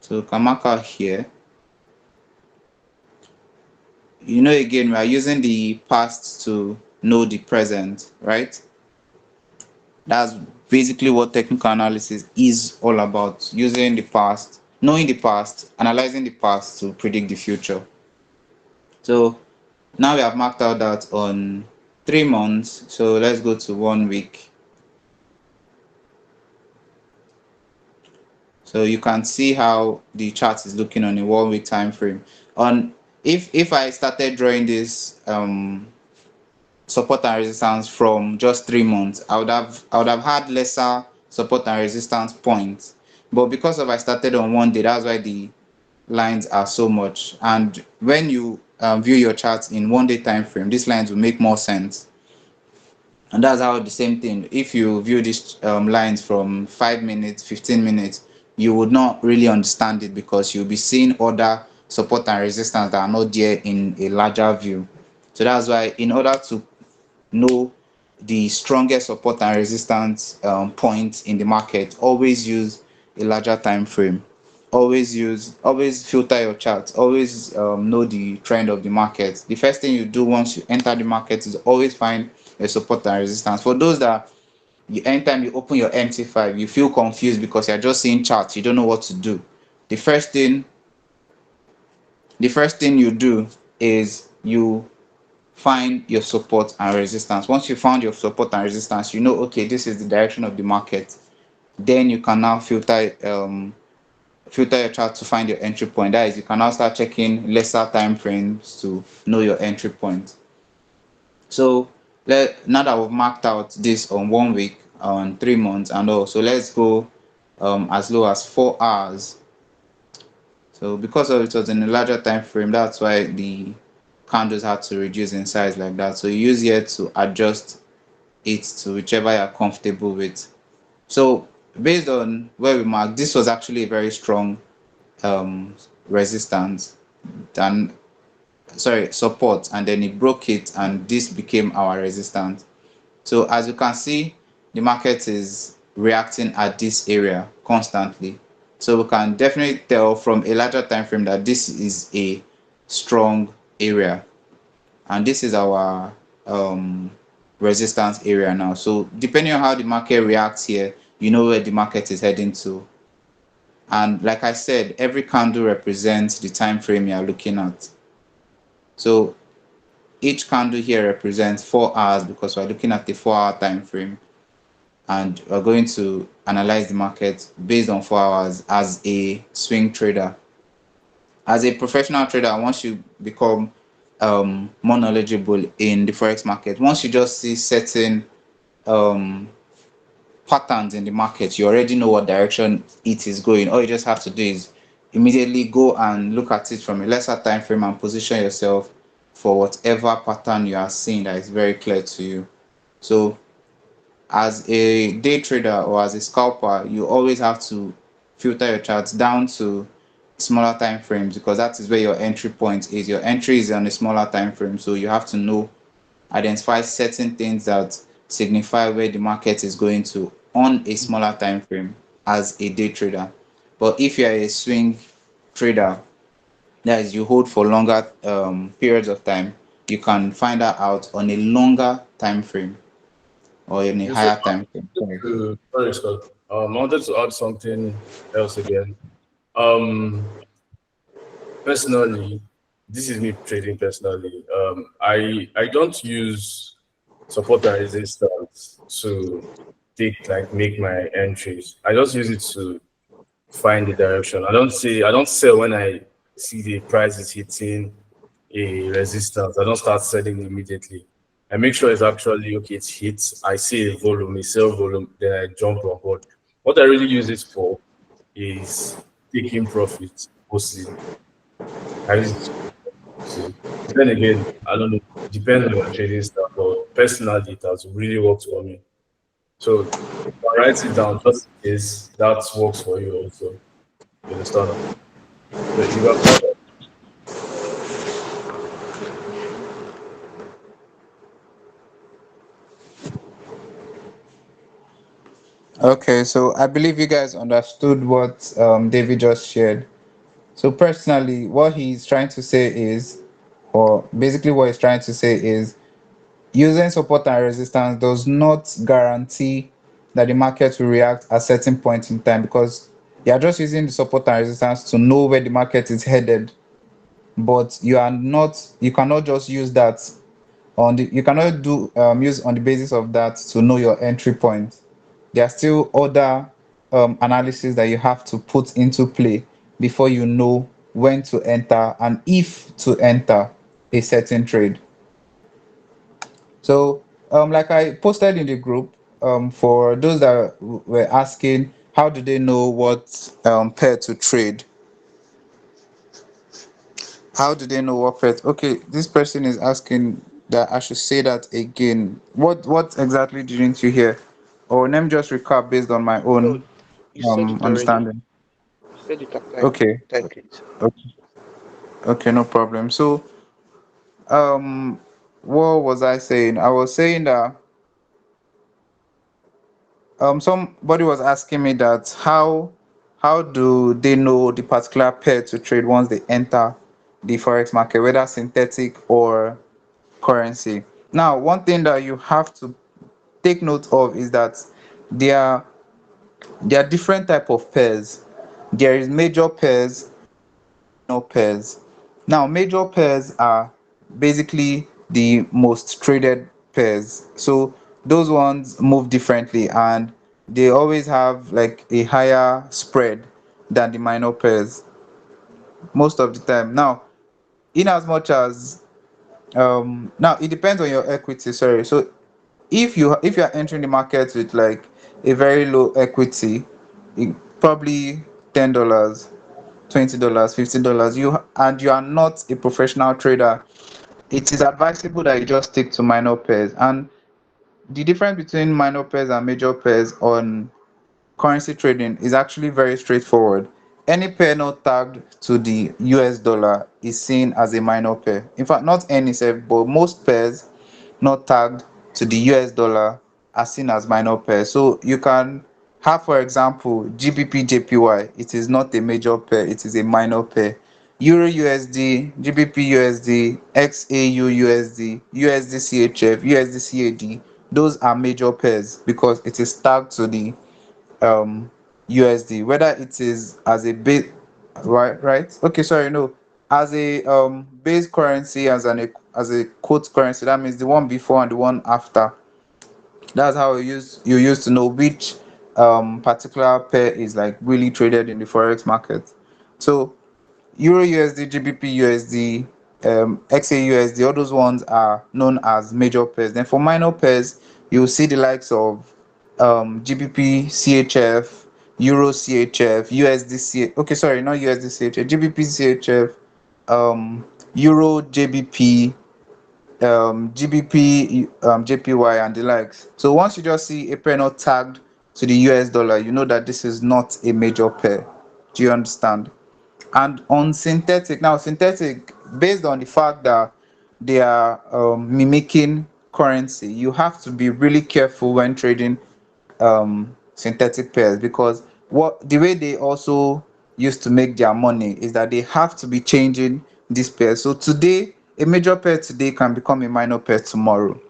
so we can mark out here. Again, we are using the past to know the present, right? That's basically what technical analysis is all about, using the past, knowing the past, analyzing the past to predict the future. So now we have marked out that on 3 months. So let's go to 1 week. So you can see how the chart is looking on a 1 week time frame. On if I started drawing this support and resistance from just 3 months, I would have had lesser support and resistance points. But because of I started on 1 day, that's why the lines are so much. And when you view your charts in 1 day time frame, these lines will make more sense. And that's how the same thing, if you view these lines from 5 minutes, 15 minutes, you would not really understand it, because you'll be seeing other support and resistance that are not there in a larger view. So that's why, in order to know the strongest support and resistance points in the market, always use a larger time frame. Always filter your charts. Always know the trend of the market. The first thing you do once you enter the market is always find a support and resistance. For those that, anytime you open your MT5, you feel confused because you're just seeing charts, you don't know what to do. The first thing you do is you find your support and resistance. Once you found your support and resistance, you know, okay, this is the direction of the market. Then you can now filter your chart to find your entry point. That is, you can now start checking lesser time frames to know your entry point. So now that we've marked out this on 1 week, on 3 months, and also let's go as low as 4 hours. So because of it was in a larger time frame, that's why the candles had to reduce in size like that. So you use here to adjust it to whichever you're comfortable with. So based on where we marked, this was actually a very strong resistance, support, and then it broke it, and this became our resistance. So as you can see, the market is reacting at this area constantly. So we can definitely tell from a larger time frame that this is a strong area, and this is our resistance area now. So depending on how the market reacts here, you know where the market is heading to. And like I said, every candle represents the time frame you are looking at. So each candle here represents 4 hours, because we're looking at the 4-hour time frame, and we're going to analyze the market based on 4 hours as a swing trader. As a professional trader, once you become more knowledgeable in the forex market, once you just see certain patterns in the market, you already know what direction it is going. All you just have to do is immediately go and look at it from a lesser time frame and position yourself for whatever pattern you are seeing that is very clear to you. So as a day trader or as a scalper, you always have to filter your charts down to smaller time frames because that is where your entry point is. Your entry is on a smaller time frame, so you have to know, identify certain things that signify where the market is going to on a smaller time frame as a day trader. But if you are a swing trader, that is, you hold for longer periods of time, you can find that out on a longer time frame or in a You so higher time frame. Sorry. sorry, Scott. I wanted to add something else again. Um, Personally, this is me trading personally. I don't use support and resistance to make my entries. I just use it to find the direction. I don't sell when I see the price is hitting a resistance. I don't start selling immediately. I make sure it's actually okay, it's hits. I see a volume, a sell volume, then I jump on board. What I really use it for is taking profits mostly. I use it to, then again, I don't know, depends on your trading style, but personally it has really worked for me. So I write it down just in case that works for you also. You understand? So you got Okay, so I believe you guys understood what David just shared. So personally, what he's trying to say is, or basically what he's trying to say is, using support and resistance does not guarantee that the market will react at certain point in time because you are just using the support and resistance to know where the market is headed, but you cannot just use that you cannot do use on the basis of that to know your entry point. There are still other analysis that you have to put into play before you know when to enter and if to enter a certain trade. So, like I posted in the group, for those that were asking, how do they know what pair to trade? How do they know what pair? Okay, this person is asking that I should say that again. What exactly didn't you hear? Or let me just recap based on my No, own you said it already. understanding. You said it after me. Okay, Thank you. okay, okay, no problem. So, um, what was I saying? I was saying that somebody was asking me that how do they know the particular pair to trade once they enter the forex market, whether synthetic or currency. Now, one thing that you have to take note of is that there there are different type of pairs. There is major pairs, no pairs. Now, major pairs are basically the most traded pairs. So those ones move differently and they always have like a higher spread than the minor pairs most of the time. Now, in as much as now it depends on your equity, sorry. So if you are entering the market with like a very low equity, probably $10, $20, $50, you are not a professional trader, it is advisable that you just stick to minor pairs. And the difference between minor pairs and major pairs on currency trading is actually very straightforward. Any pair not tagged to the US dollar is seen as a minor pair. In fact, not any, but most pairs not tagged to the US dollar are seen as minor pairs. So you can have, for example, GBP JPY. It is not a major pair, it is a minor pair. Euro USD, GBP USD, XAU USD, USD CHF, USD CAD. Those are major pairs because it is tagged to the USD, whether it is as a base, right? Okay, sorry, no, as a base currency, as a quote currency. That means the one before and the one after. That's how you use to know which particular pair is like really traded in the forex market. So Euro USD, GBP USD, XAUSD, all those ones are known as major pairs. Then for minor pairs, you'll see the likes of GBP CHF, Euro CHF, USD okay, sorry, not USD CHF, GBP CHF, Euro JBP, GBP, JPY, and the likes. So once you just see a pair not tagged to the US dollar, you know that this is not a major pair. Do you understand? And on synthetic, now synthetic, based on the fact that they are mimicking currency, you have to be really careful when trading synthetic pairs, because what the way they also used to make their money is that they have to be changing these pairs. So today, a major pair today can become a minor pair tomorrow.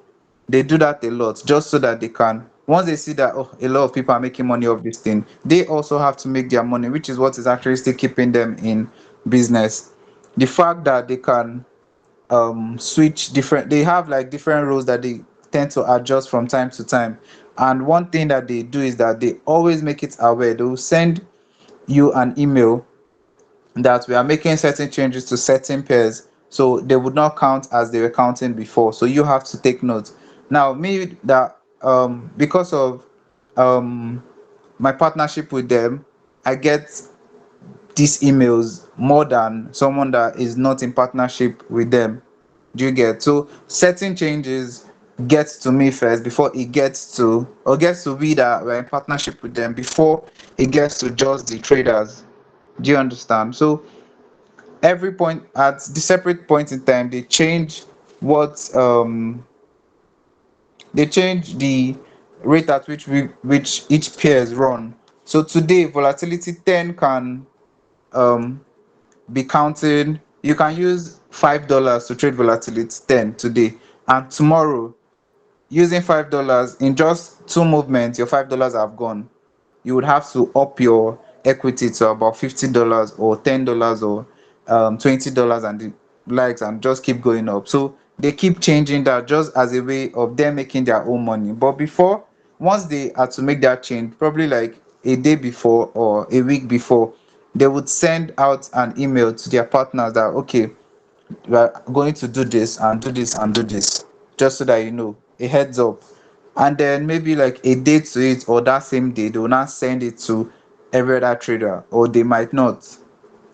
They do that a lot just so that they can, once they see that, oh, a lot of people are making money off this thing, they also have to make their money, which is what is actually still keeping them in business. The fact that they can switch different, they have like different roles that they tend to adjust from time to time. And one thing that they do is that they always make it aware. They will send you an email that we are making certain changes to certain pairs, so they would not count as they were counting before. So you have to take note. Now, me that because of um my partnership with them, I get these emails more than someone that is not in partnership with them. Do you get? So certain changes gets to me first before it gets to, or gets to we that we're in partnership with them, before it gets to just the traders. Do you understand? So every point, at the separate point in time, they change what they change the rate at which each pair is run. So today volatility 10 can um be counting, you can use $5 to trade volatility 10 today, and tomorrow, using $5 in just two movements, your $5 have gone. You would have to up your equity to about $50 or $10 or $20 and the likes, and just keep going up. So they keep changing that just as a way of them making their own money. But before, once they had to make that change, probably like a day before or a week before, they would send out an email to their partners that, okay, we are going to do this and do this and do this, just so that you know, a heads up. And then maybe like a day to it, or that same day they will not send it to every other trader, or they might not.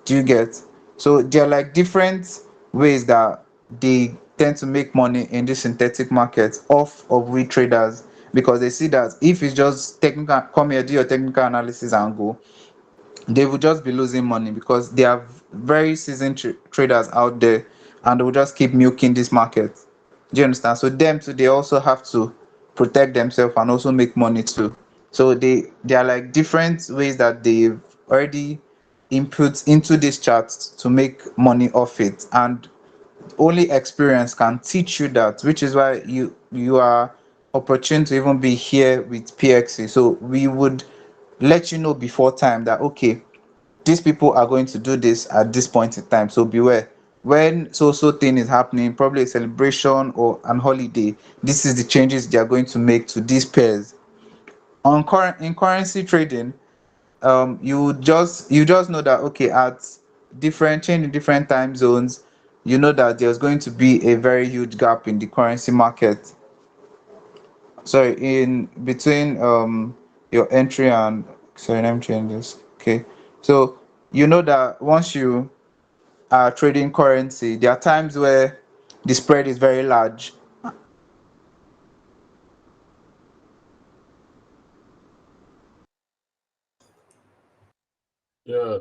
Do you get? So there are like different ways that they tend to make money in this synthetic market off of we traders, because they see that if it's just technical, come here, do your technical analysis and go, they will just be losing money, because they are very seasoned traders out there, and they will just keep milking this market. Do you understand? So them too, they also have to protect themselves and also make money too. So they are like different ways that they've already input into this chart to make money off it, and only experience can teach you that, which is why you are opportune to even be here with PXC. So we would let you know before time that, okay, these people are going to do this at this point in time, so beware. When so thing is happening, probably a celebration or an holiday, this is the changes they are going to make to these pairs. On current in currency trading, you just know that, okay, at different change in different time zones, you know that there's going to be a very huge gap in the currency market, sorry, in between your entry and, sorry, let me change this. Okay, so you know that once you are trading currency, there are times where the spread is very large. Yeah,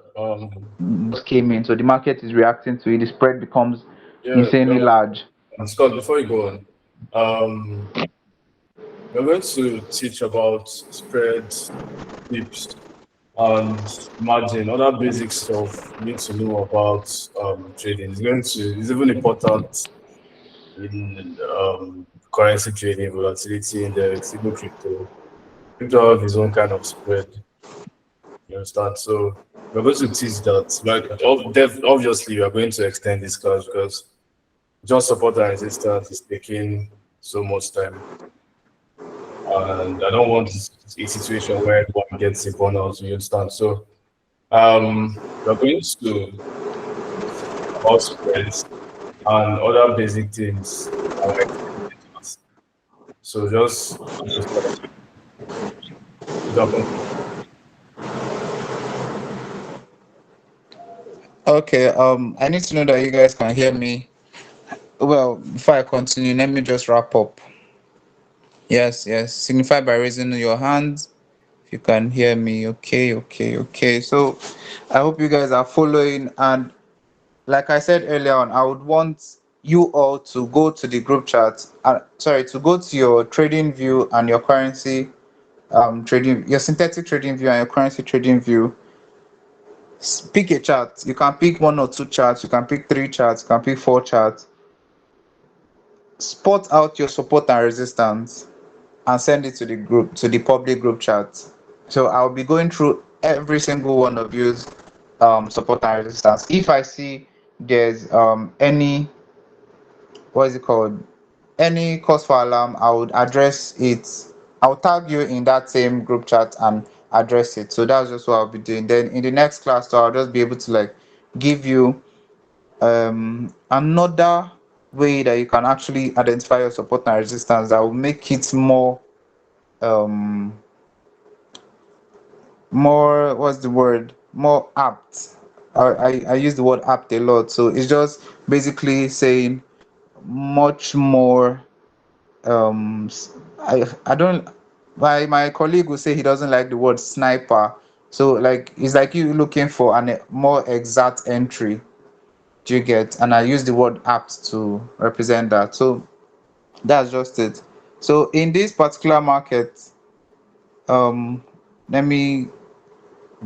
Just came in, so the market is reacting to it, the spread becomes yeah. insanely large. And Scott, before you go on, um, we're going to teach about spreads, tips, and margin, other basic stuff you need to know about trading. It's even important in currency trading, volatility index, even crypto. Crypto have his own kind of spread. You understand? So we're going to teach that. Like, obviously, we are going to extend this class because just support and resistance is taking so much time, and I don't want a situation where one gets a burnout. You understand? So we're going to about spreads and other basic things. Are extended class. So just Okay, I need to know that you guys can hear me. Well, before I continue, let me just wrap up. Yes, yes. Signify by raising your hands if you can hear me. Okay, okay, okay. So I hope you guys are following. And like I said earlier on, I would want you all to go to the group chat. Sorry, to go to your trading view and your currency trading, your synthetic trading view and your currency trading view. Pick a chart. You can pick one or two charts. You can pick three charts. You can pick four charts. Spot out your support and resistance and send it to the group, to the public group chat. So I'll be going through every single one of you's support and resistance. If I see there's any, what is it called, any cause for alarm, I would address it. I'll tag you in that same group chat and address it. So that's just what I'll be doing. Then in the next class, so I'll just be able to like give you another way that you can actually identify your support and resistance that will make it um more, what's the word, more apt. I use the word apt a lot, so it's just basically saying much more I don't, my colleague will say he doesn't like the word sniper, so like it's like you looking for a more exact entry. Do you get? And I use the word apt to represent that. So that's just it. So in this particular market, um let me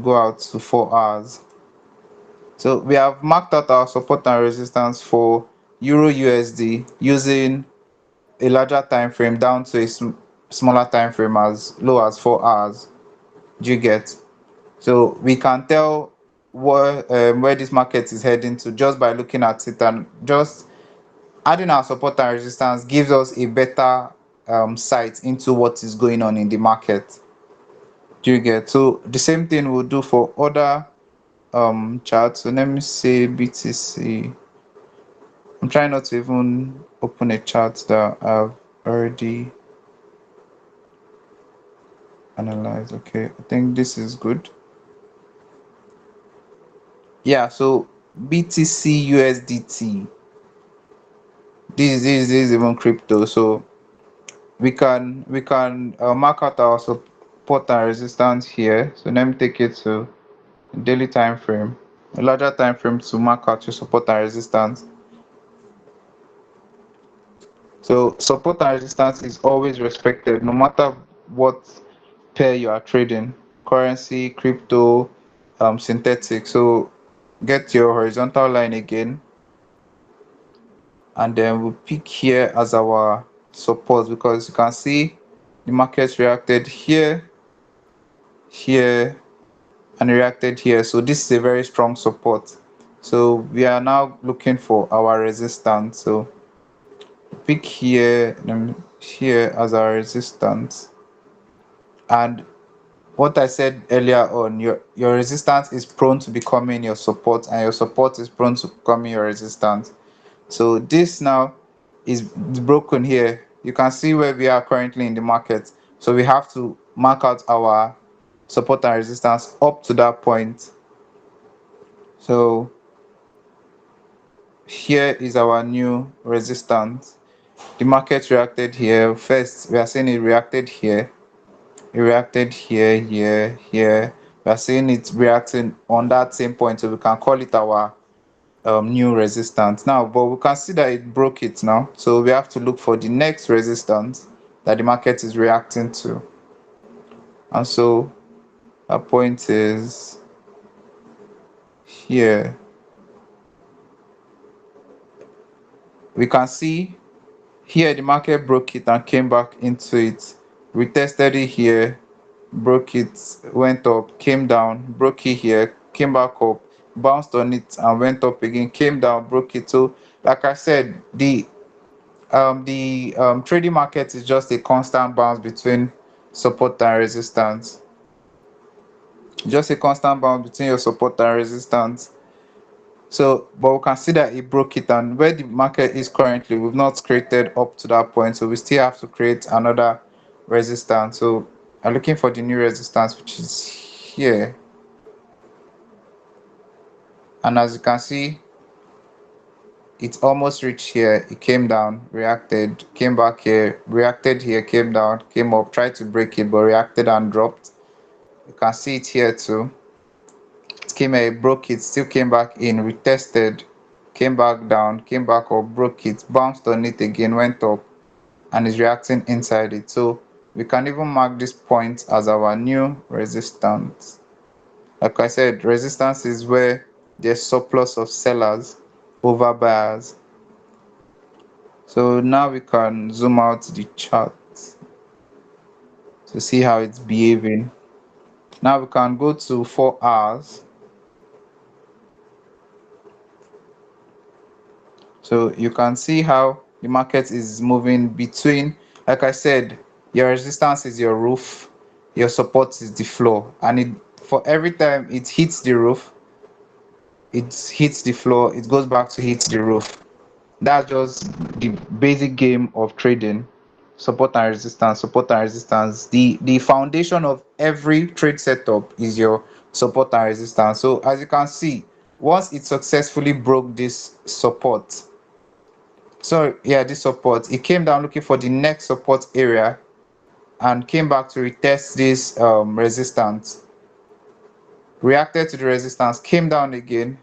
go out to 4 hours. So we have marked out our support and resistance for Euro USD using a larger time frame down to a smaller time frame as low as 4 hours. Do you get? So we can tell where this market is heading to just by looking at it, and just adding our support and resistance gives us a better sight into what is going on in the market. Do you get? So the same thing we'll do for other charts. So let me say BTC. I'm trying not to even open a chart that I've already analyzed. Okay, I think this is good. Yeah, so BTC USDT. This is even crypto. So we can mark out our support and resistance here. So let me take it to daily time frame, a larger time frame, to mark out your support and resistance. So support and resistance is always respected no matter what pair you are trading, currency, crypto, synthetic. So get your horizontal line again, and then we'll pick here as our support, because you can see the market reacted here, here, and reacted here. So this is a very strong support. So we are now looking for our resistance. So pick here, here as our resistance. And what I said earlier on, your resistance is prone to becoming your support, and your support is prone to becoming your resistance. So this now is broken here. You can see where we are currently in the market. So we have to mark out our support and resistance up to that point. So here is our new resistance. The market reacted here. First, we are saying it reacted here. It reacted here, here, here. We are seeing it reacting on that same point, so we can call it our new resistance now. But we can see that it broke it now, so we have to look for the next resistance that the market is reacting to. And so our point is here. We can see here the market broke it and came back into it. We tested it here, broke it, went up, came down, broke it here, came back up, bounced on it and went up again, came down, broke it. So like I said, the trading market is just a constant bounce between support and resistance. Just a constant bounce between your support and resistance. So, but we can see that it broke it, and where the market is currently, we've not created up to that point, so we still have to create another resistance. So I'm looking for the new resistance, which is here. And as you can see, it almost reached here. It came down, reacted, came back here, reacted here, came down, came up, tried to break it, but reacted and dropped. You can see it here too. It came here, broke it, still came back in, retested, came back down, came back up, broke it, bounced on it again, went up, and is reacting inside it. So we can even mark this point as our new resistance. Like I said, resistance is where there's surplus of sellers over buyers. So now we can zoom out the chart to see how it's behaving. Now we can go to 4 hours. So you can see how the market is moving between, like I said, your resistance is your roof, your support is the floor, and it, for every time it hits the roof, it hits the floor, it goes back to hit the roof. That's just the basic game of trading. Support and resistance, support and resistance. The foundation of every trade setup is your support and resistance. So as you can see, once it successfully broke this support, so yeah, this support, it came down looking for the next support area and came back to retest this resistance, reacted to the resistance, came down again.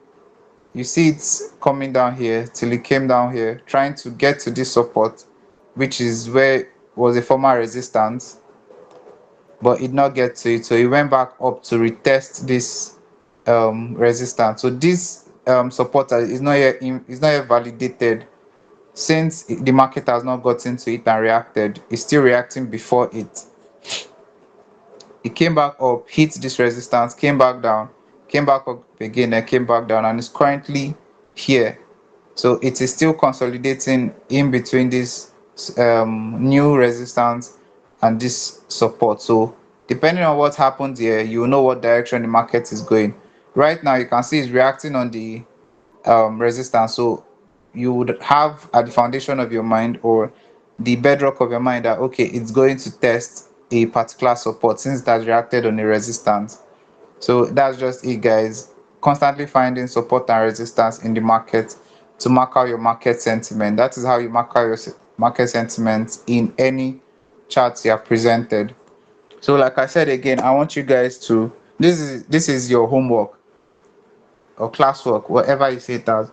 You see it's coming down here till it came down here, trying to get to this support, which is where was a former resistance, but it not get to it. So it went back up to retest this resistance. So this support is not yet validated, since the market has not gotten to it and reacted. It's still reacting before it. It came back up, hit this resistance, came back down, came back up again, and came back down, and is currently here. So it is still consolidating in between this new resistance and this support. So depending on what happens here, you know what direction the market is going. Right now, you can see it's reacting on the resistance. So you would have at the foundation of your mind, or the bedrock of your mind, that okay, it's going to test a particular support since it has reacted on a resistance. So that's just it, guys. Constantly finding support and resistance in the market to mark out your market sentiment. That is how you mark out your market sentiment in any charts you have presented. So like I said again, I want you guys to, this is your homework or classwork, whatever you say it as.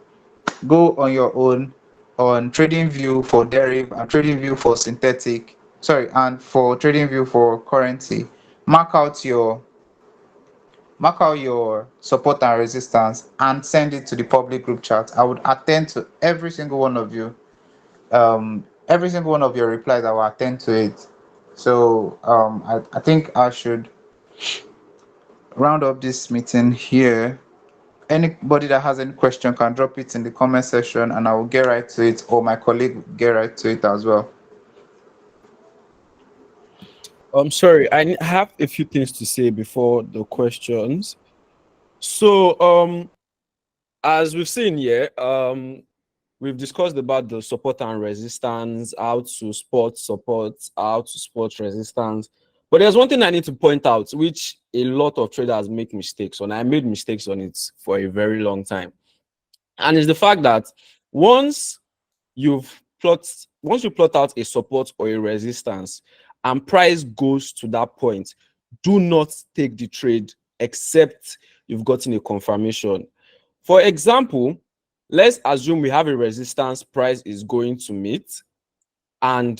Go on your own on TradingView for deriv and TradingView for synthetic, sorry, and for TradingView for currency. Mark out your support and resistance and send it to the public group chat. I would attend to every single one of you. Every single one of your replies, I will attend to it. So I think I should round up this meeting here. Anybody that has any question can drop it in the comment section and I will get right to it, or my colleague will get right to it as well. I'm sorry, I have a few things to say before the questions. So, as we've seen here, we've discussed about the support and resistance, how to spot support, how to spot resistance. But there's one thing I need to point out, which a lot of traders make mistakes on. I made mistakes on it for a very long time. And it's the fact that once you plot out a support or a resistance and price goes to that point, do not take the trade except you've gotten a confirmation. For example, let's assume we have a resistance price is going to meet and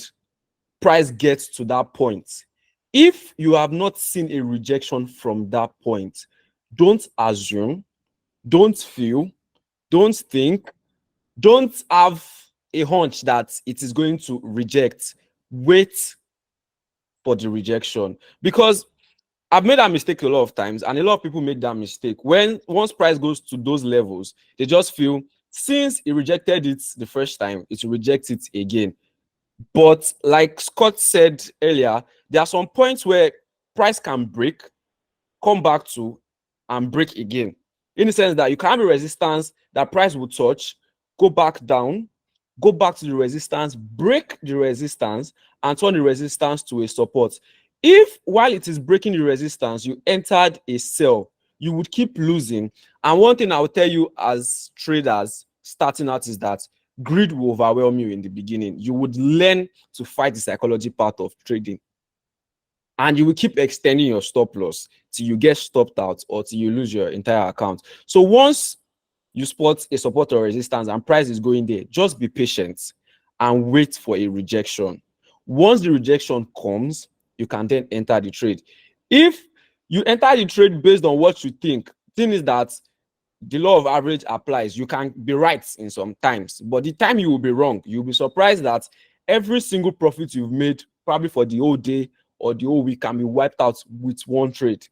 price gets to that point. If you have not seen a rejection from that point, don't assume, don't feel, don't think, don't have a hunch that it is going to reject. Wait for the rejection, because I've made that mistake a lot of times, and a lot of people make that mistake. Once price goes to those levels, they just feel since it rejected it the first time, it will reject it again. But like Scott said earlier, there are some points where price can break, come back to, and break again. In the sense that you can have a resistance that price will touch, go back down, go back to the resistance, break the resistance, and turn the resistance to a support. If while it is breaking the resistance, you entered a sell, you would keep losing. And one thing I will tell you as traders starting out is that greed will overwhelm you in the beginning. You would learn to fight the psychology part of trading. And you will keep extending your stop loss till you get stopped out or till you lose your entire account. So once you spot a support or resistance and price is going there, just be patient and wait for a rejection. Once the rejection comes, you can then enter the trade. If you enter the trade based on what you think, thing is that the law of average applies. You can be right in some times, but the time you will be wrong, you'll be surprised that every single profit you've made, probably for the whole day or the whole week, can be wiped out with one trade.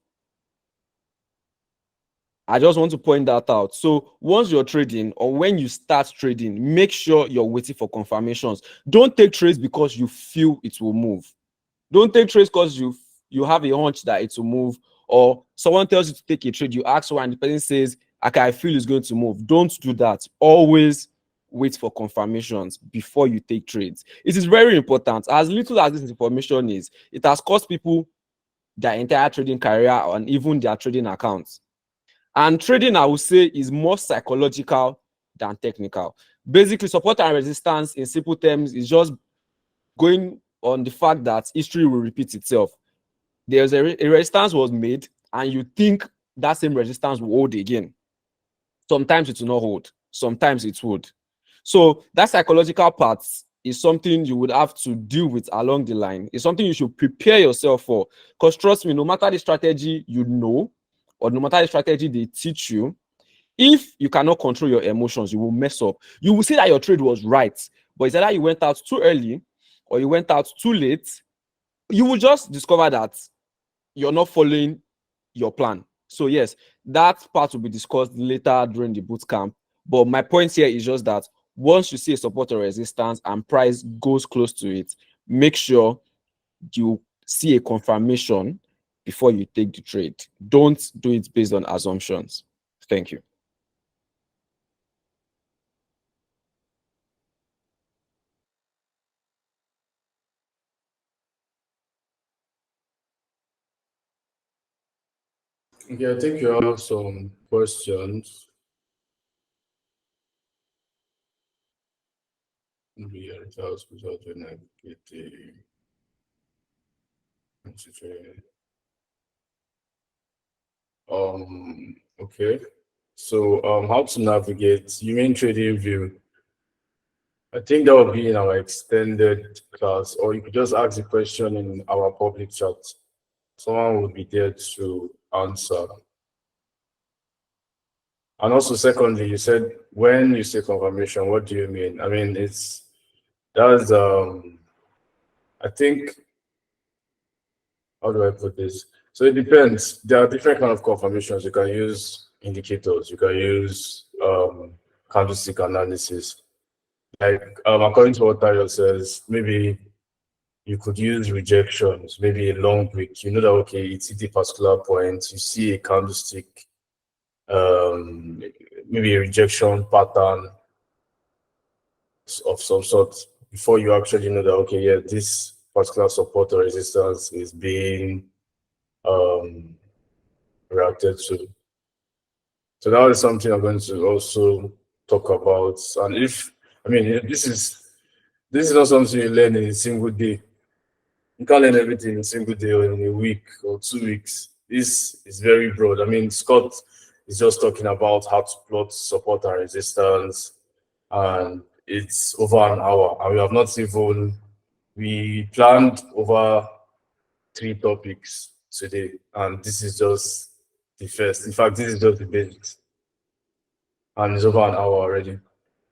I just want to point that out. So once you're trading or when you start trading, make sure you're waiting for confirmations. Don't take trades because you feel it will move. Don't take trades because you have a hunch that it will move, or someone tells you to take a trade, you ask one and the person says, okay, I feel it's going to move. Don't do that. Always wait for confirmations before you take trades. It is very important. As little as this information is, it has cost people their entire trading career and even their trading accounts. And trading, I would say, is more psychological than technical. Basically, support and resistance, in simple terms, is just going on the fact that history will repeat itself. There's a resistance was made, and you think that same resistance will hold again. Sometimes it will not hold. Sometimes it would. So that psychological part is something you would have to deal with along the line. It's something you should prepare yourself for. Because trust me, no matter the strategy you know, or no matter the strategy they teach you, if you cannot control your emotions, you will mess up. You will say that your trade was right, but it's either you went out too early or you went out too late. You will just discover that you're not following your plan. So yes, that part will be discussed later during the boot camp. But my point here is just that once you see a support or resistance and price goes close to it, make sure you see a confirmation before you take the trade. Don't do it based on assumptions. Thank you. Okay, I think you have some questions. Maybe it was without get the okay. So how to navigate you mean trading view? I think that would be in our extended class, or you could just ask the question in our public chat. Someone will be there to answer. And also, secondly, you said when you say confirmation, what do you mean? I mean, that's I think, how do I put this? So it depends. There are different kind of confirmations. You can use indicators. You can use candlestick analysis. Like according to what Tayo says, maybe you could use rejections, maybe a long wick. You know that okay, it's at a particular point. You see a candlestick, maybe a rejection pattern of some sort before you actually know that okay, yeah, this particular support or resistance is being reacted to. So that is something I'm going to also talk about. And if I mean this is not something you learn in a single day. You can't learn everything in a single day or in a week or 2 weeks. This is very broad. I mean, Scott is just talking about how to plot support and resistance, and it's over an hour. And we have not even, we planned over 3 topics today, and this is just the first. In fact, this is just the basics, and it's over an hour already.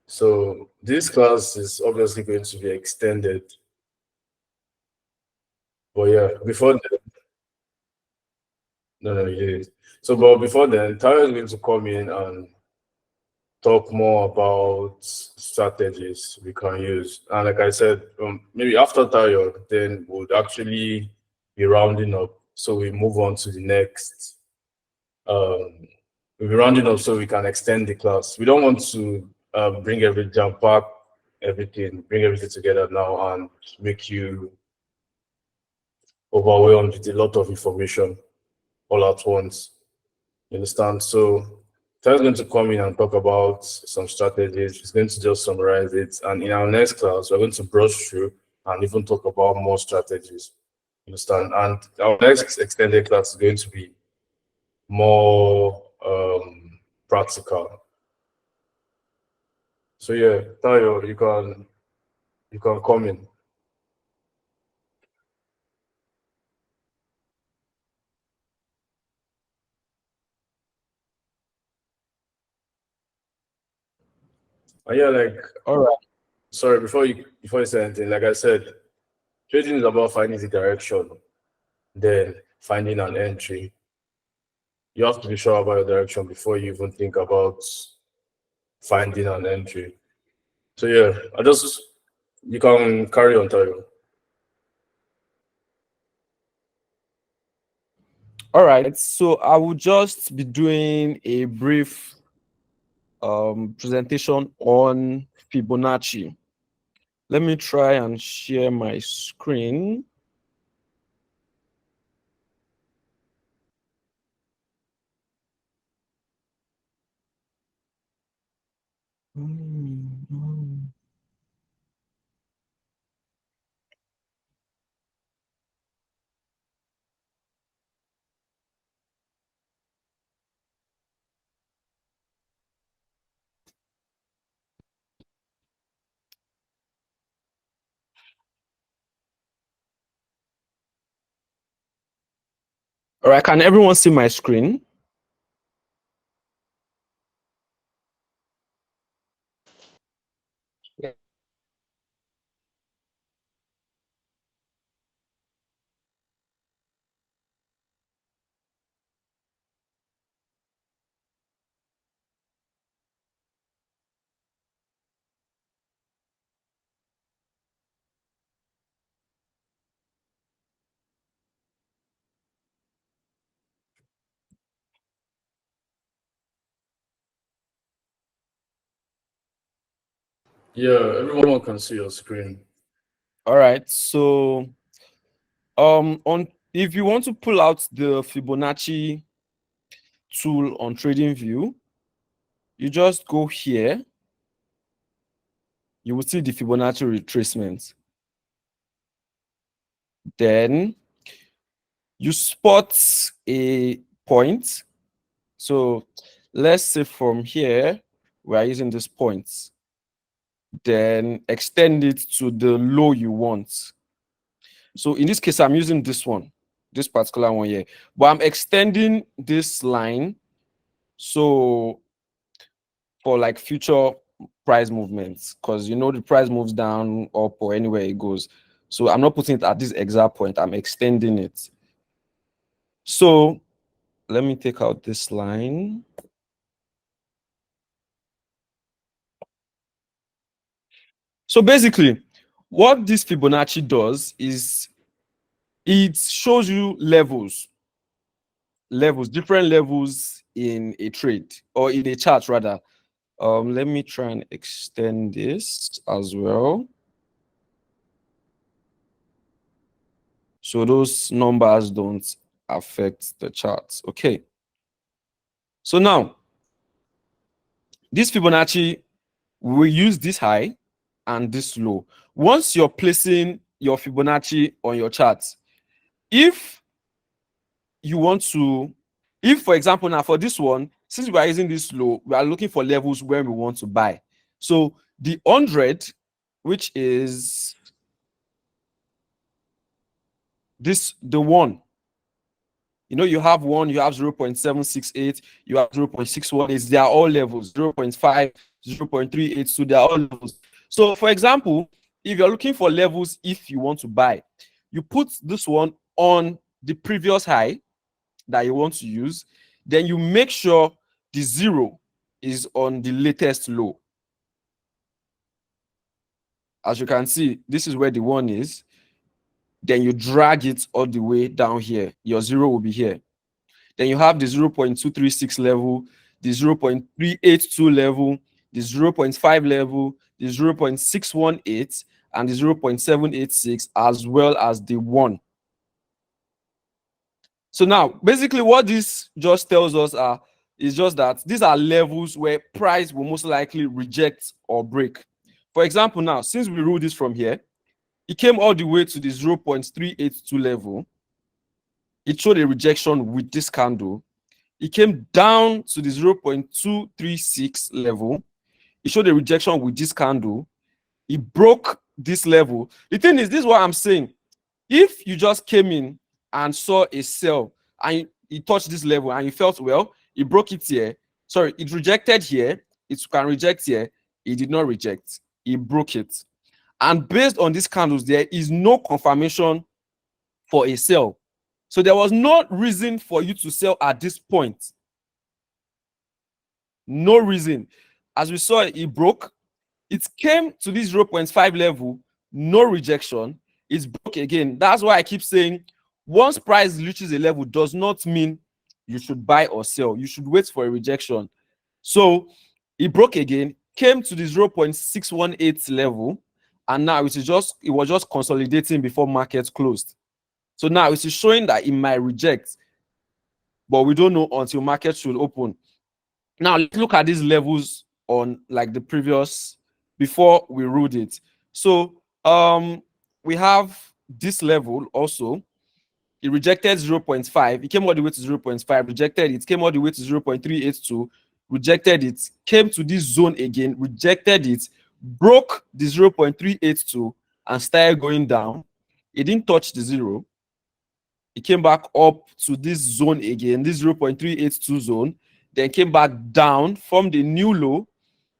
So this class is obviously going to be extended. But yeah, before then, no, you did. So, but before then, Tyler is going to come in and talk more about strategies we can use. And like I said, maybe after Tayo, then we'll actually be rounding up. So we move on to the next. We'll be rounding up so we can extend the class. We don't want to bring jump pack bring everything together now and make you overwhelmed with a lot of information all at once. You understand? So Tyler's going to come in and talk about some strategies. He's going to just summarize it. And in our next class, we're going to brush through and even talk about more strategies. You understand? And our next extended class is going to be more practical. So yeah, Tayo, you can come in. And yeah, like All right. sorry, before you say anything, like I said, trading is about finding the direction, then finding an entry. You have to be sure about your direction before you even think about finding an entry. So yeah, you can carry on, Tayo. All right. So I will just be doing a brief presentation on Fibonacci. Let me try and share my screen. All right, can everyone see my screen? Yeah. Yeah, everyone can see your screen. All right, so on if you want to pull out the Fibonacci tool on TradingView, you just go here. You will see the Fibonacci retracement. Then you spot a point. So let's say from here, we are using this point. Then extend it to the low you want. So in this case, I'm using this one, this particular one here, but I'm extending this line. So for like future price movements, because you know the price moves down, up, or anywhere it goes. So I'm not putting it at this exact point, I'm extending it. So let me take out this line. So basically, what this Fibonacci does is it shows you levels, different levels in a trade or in a chart rather. Let me try and extend this as well. So those numbers don't affect the charts. Okay. So now, this Fibonacci will use this high and this low. Once you're placing your Fibonacci on your chart, if you want to, if for example, now for this one, since we are using this low, we are looking for levels where we want to buy. So the 100, which is this, the one, you know, you have one, you have 0.768, you have 0.618, they are all levels, 0.5, 0.38, so they are all levels. So for example, if you're looking for levels, if you want to buy, you put this one on the previous high that you want to use, then you make sure the 0 is on the latest low. As you can see, this is where the 1 is. Then you drag it all the way down here. Your 0 will be here. Then you have the 0.236 level, the 0.382 level, the 0.5 level, the 0.618, and the 0.786, as well as the 1. So now, basically, what this just tells us is just that these are levels where price will most likely reject or break. For example, now, since we ruled this from here, it came all the way to the 0.382 level. It showed a rejection with this candle. It came down to the 0.236 level. It showed a rejection with this candle. It broke this level. The thing is, this is what I'm saying. If you just came in and saw a sell and it touched this level and you felt, well, it broke it here. Sorry, it rejected here. It can reject here. It did not reject. It broke it. And based on these candles, there is no confirmation for a sell. So there was no reason for you to sell at this point. No reason. As we saw, it broke. It came to this 0.5 level, no rejection. It's broke again. That's why I keep saying once price reaches a level does not mean you should buy or sell. You should wait for a rejection. So it broke again, came to the 0.618 level, and now it was just consolidating before market closed. So now it is showing that it might reject, but we don't know until market should open. Now let's look at these levels on like the previous before we ruled it. So we have this level also. It rejected 0.5. It came all the way to 0.5, rejected it, came all the way to 0.382, rejected it, came to this zone again, rejected it, broke the 0.382 and started going down. It didn't touch the zero. It came back up to this zone again, this 0.382 zone, then came back down from the new low,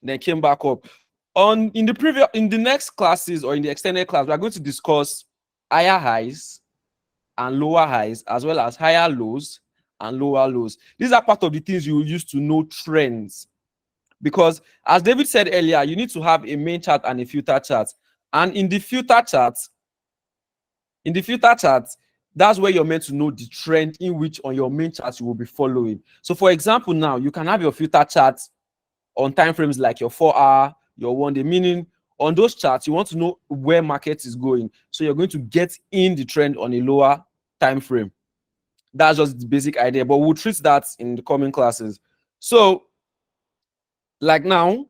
then came back up. In the next classes or in the extended class, we are going to discuss higher highs and lower highs, as well as higher lows and lower lows. These are part of the things you will use to know trends. Because as David said earlier, you need to have a main chart and a filter chart. And in the filter chart, that's where you're meant to know the trend in which on your main chart you will be following. So for example, now you can have your filter chart on time frames like your 4-hour, your 1-day, meaning on those charts, you want to know where market is going. So you're going to get in the trend on a lower time frame. That's just the basic idea, but we'll treat that in the coming classes. So like now,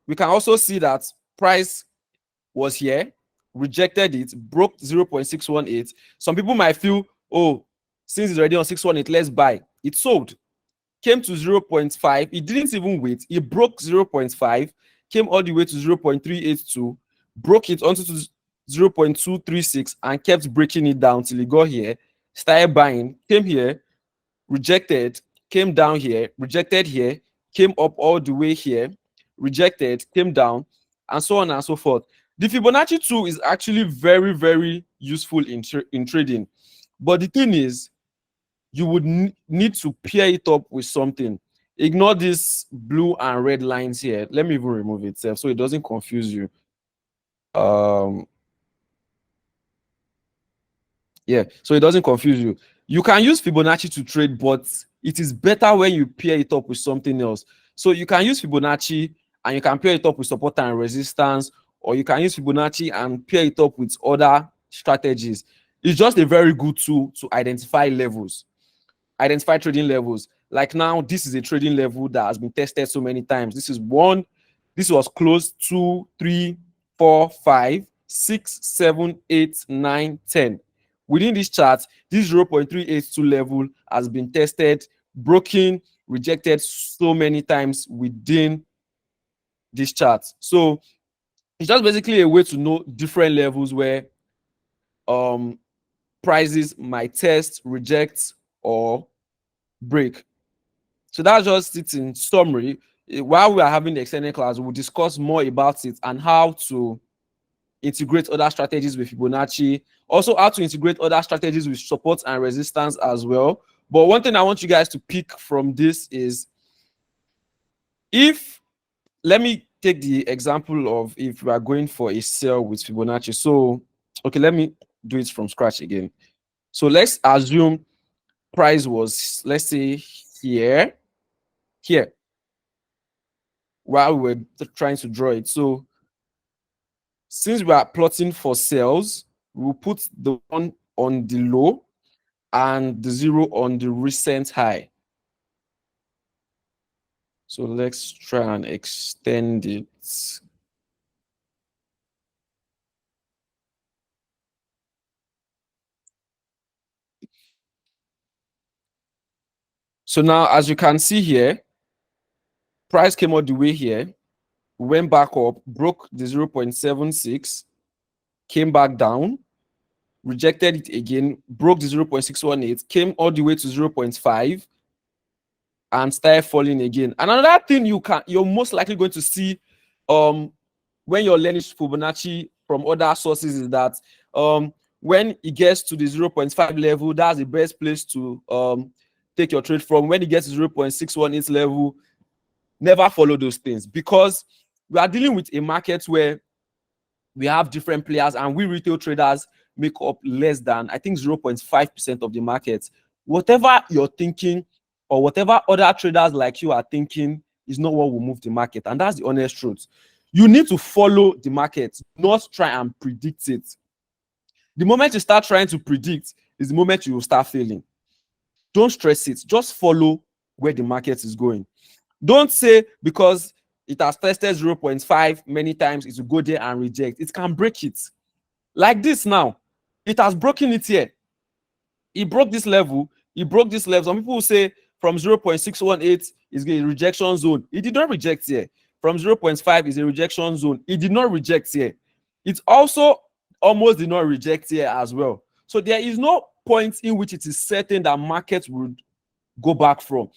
we can also see that price was here, rejected it, broke 0.618. Some people might feel, oh, since it's already on 618, let's buy. It sold, came to 0.5. It didn't even wait. It broke 0.5, came all the way to 0.382, broke it onto 0.236 and kept breaking it down till it got here, started buying, came here, rejected, came down here, rejected here, came up all the way here, rejected, came down, and so on and so forth. The Fibonacci tool is actually very, very useful in trading. But the thing is, you would need to pair it up with something. Ignore these blue and red lines here. Let me even remove it so it doesn't confuse you. Yeah, so it doesn't confuse you. You can use Fibonacci to trade, but it is better when you pair it up with something else. So you can use Fibonacci and you can pair it up with support and resistance, or you can use Fibonacci and pair it up with other strategies. It's just a very good tool to identify levels, identify trading levels. Like now, this is a trading level that has been tested so many times. This is one, this was close, 2, 3, 4, 5, 6, 7, 8, 9, 10. Within this chart, this 0.382 level has been tested, broken, rejected so many times within this chart. So it's just basically a way to know different levels where prices might test, reject, or break. So that's just it in summary. While we are having the extended class, we'll discuss more about it and how to integrate other strategies with Fibonacci, also how to integrate other strategies with support and resistance as well. But one thing I want you guys to pick from this is, let me take the example of if we are going for a sell with Fibonacci. So, okay, let me do it from scratch again. So let's assume price was, let's say here, while we were trying to draw it. So since we are plotting for sales, we'll put the one on the low and the 0 on the recent high. So let's try and extend it. So now, as you can see here, price came all the way here, went back up, broke the 0.76, came back down, rejected it again, broke the 0.618, came all the way to 0.5, and started falling again. And another thing you're most likely going to see when you're learning Fibonacci from other sources is that when it gets to the 0.5 level, that's the best place to take your trade from. When it gets to 0.618 level, never follow those things, because we are dealing with a market where we have different players, and we retail traders make up less than, I think, 0.5% of the market. Whatever you're thinking or whatever other traders like you are thinking is not what will move the market, and that's the honest truth. You need to follow the market, not try and predict it. The moment you start trying to predict is the moment you will start failing. Don't stress it. Just follow where the market is going. Don't say because it has tested 0.5 many times, it will go there and reject. It can break it. Like this now. It has broken it here. It broke this level. It broke this level. Some people will say from 0.618 is a rejection zone. It did not reject here. From 0.5 is a rejection zone. It did not reject here. It also almost did not reject here as well. So there is no point in which it is certain that market would go back from.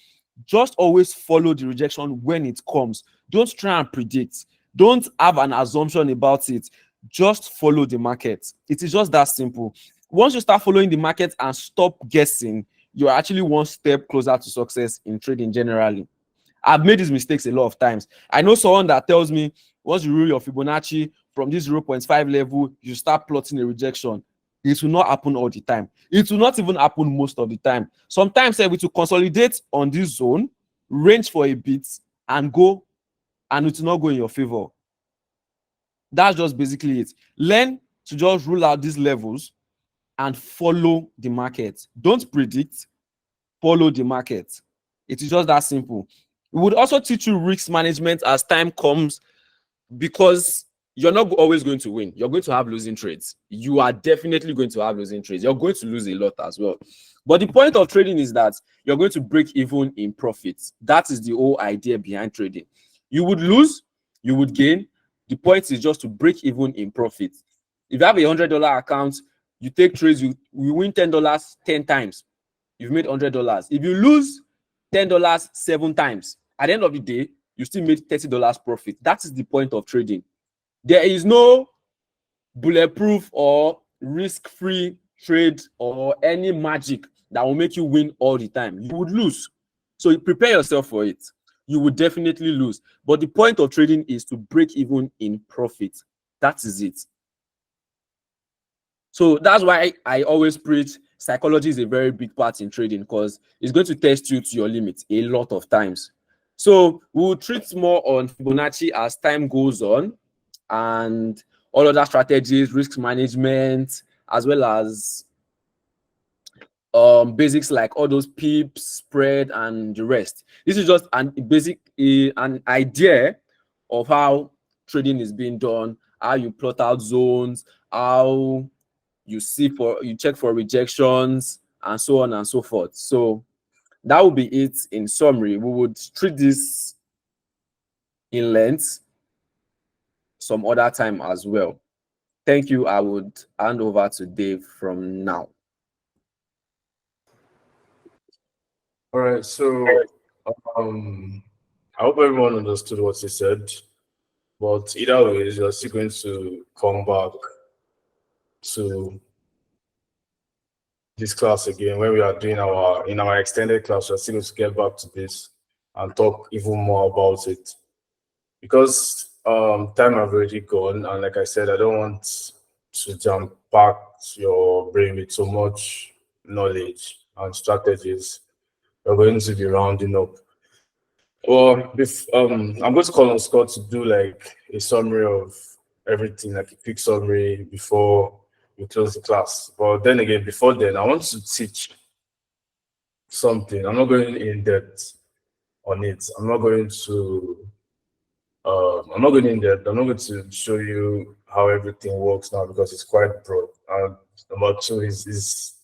Just always follow the rejection when it comes. Don't try and predict. Don't have an assumption about it. Just follow the market. It is just that simple. Once you start following the market and stop guessing, you're actually one step closer to success in trading generally. I've made these mistakes a lot of times. I know someone that tells me once you rule your Fibonacci from this 0.5 level, you start plotting a rejection. It will not happen all the time. It will not even happen most of the time. Sometimes we will consolidate on this zone, range for a bit, and go, and it will not go in your favor. That's just basically it. Learn to just rule out these levels and follow the market. Don't predict, follow the market. It is just that simple. We would also teach you risk management as time comes, because you're not always going to win. You're going to have losing trades. You are definitely going to have losing trades. You're going to lose a lot as well. But the point of trading is that you're going to break even in profits. That is the whole idea behind trading. You would lose, you would gain. The point is just to break even in profit. If you have a $100 account, you take trades, you win $10 10 times. You've made $100. If you lose $10 7 times, at the end of the day, you still made $30 profit. That is the point of trading. There is no bulletproof or risk-free trade or any magic that will make you win all the time. You would lose. So prepare yourself for it. You would definitely lose. But the point of trading is to break even in profit. That is it. So that's why I always preach psychology is a very big part in trading, because it's going to test you to your limits a lot of times. So we'll treat more on Fibonacci as time goes on, and all other strategies, risk management, as well as basics like all those pips, spread, and the rest. This is just an idea of how trading is being done, how you plot out zones, how you check for rejections, and so on and so forth. So that will be it in summary. We would treat this in length some other time as well. Thank you. I would hand over to Dave from now. All right, so I hope everyone understood what he said, but either way, you're still going to come back to this class again when we are doing our extended class. We're still going to get back to this and talk even more about it, because time have already gone, and like I said, I don't want to jump back your brain with so much knowledge and strategies. We're going to be rounding up. Well, I'm going to call on Scott to do like a summary of everything, like a quick summary before we close the class. But then again, before then, I want to teach something. I'm not going in depth on it. I'm not going in depth. I'm not going to show you how everything works now because it's quite broad. And number two is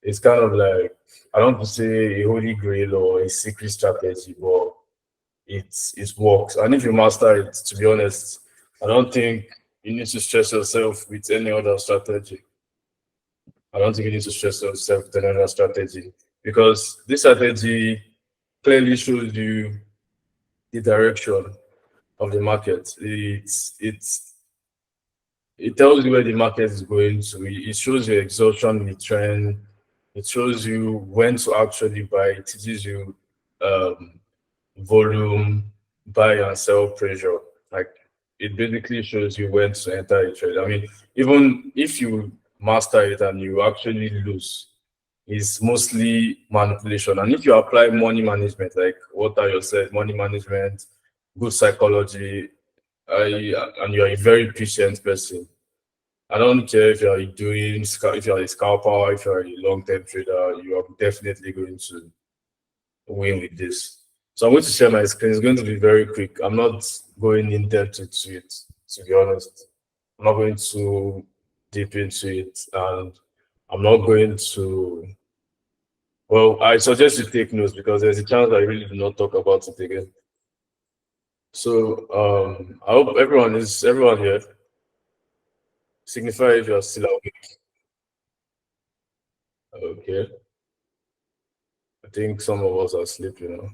it's kind of like, I don't want to say a holy grail or a secret strategy, but it works. And if you master it, to be honest, I don't think you need to stress yourself with any other strategy. I don't think you need to stress yourself with any other strategy because this strategy clearly shows you the direction of the market. It tells you where the market is going to. It shows you exhaustion in the trend. It shows you when to actually buy. It teaches you um, volume, buy and sell pressure. Like it basically shows you when to enter a trade. I mean, even if you master it and you actually lose, it's mostly manipulation. And if you apply money management, like what you said, money management, good psychology, and you're a very patient person. I don't care if you're if you're a scalper, if you're a long-term trader, you are definitely going to win with this. So I'm going to share my screen. It's going to be very quick. I'm not going in depth into it, to be honest. I'm not going too deep into it, and I'm not going to. Well, I suggest you take notes because there's a chance I really do not talk about it again. So I hope everyone here. Signify if you're still awake. Okay. I think some of us are sleeping now.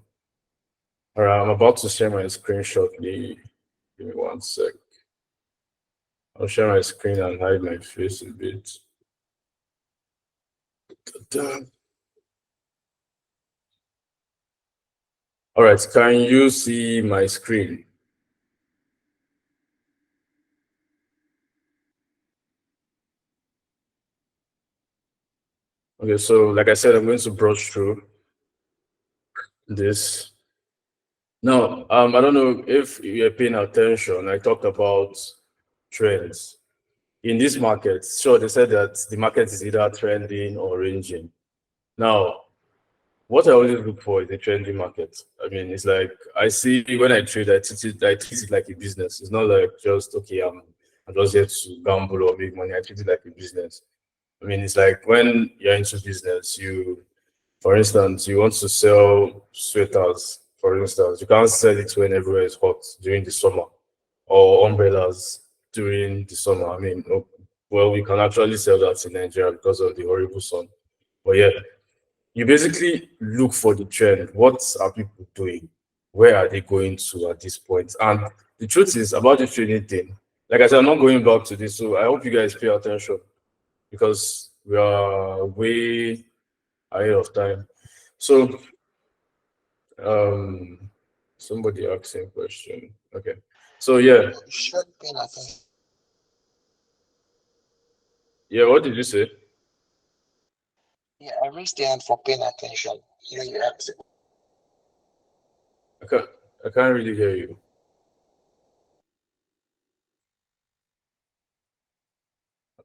All right, I'm about to share my screen shortly. Give me 1 sec. I'll share my screen and hide my face a bit. All right, can you see my screen? Okay, so like I said, I'm going to brush through this. Now, I don't know if you're paying attention. I talked about trends in this market. Sure, they said that the market is either trending or ranging. Now, what I always look for is a trending market. I mean, it's like I see when I trade, I treat it like a business. It's not like just okay, I'm just here to gamble or make money. I treat it like a business. I mean, it's like when you're into business, for instance, you want to sell sweaters, for instance, you can't sell it when everywhere is hot during the summer or umbrellas during the summer. I mean, well, we can actually sell that in Nigeria because of the horrible sun. But yeah, you basically look for the trend. What are people doing? Where are they going to at this point? And the truth is about the trading thing. Like I said, I'm not going back to this, so I hope you guys pay attention because we are way ahead of time. So, somebody asking a question. Okay. So yeah, yeah. What did you say? Yeah, I raised the hand for paying attention. You asked it. I can't really hear you.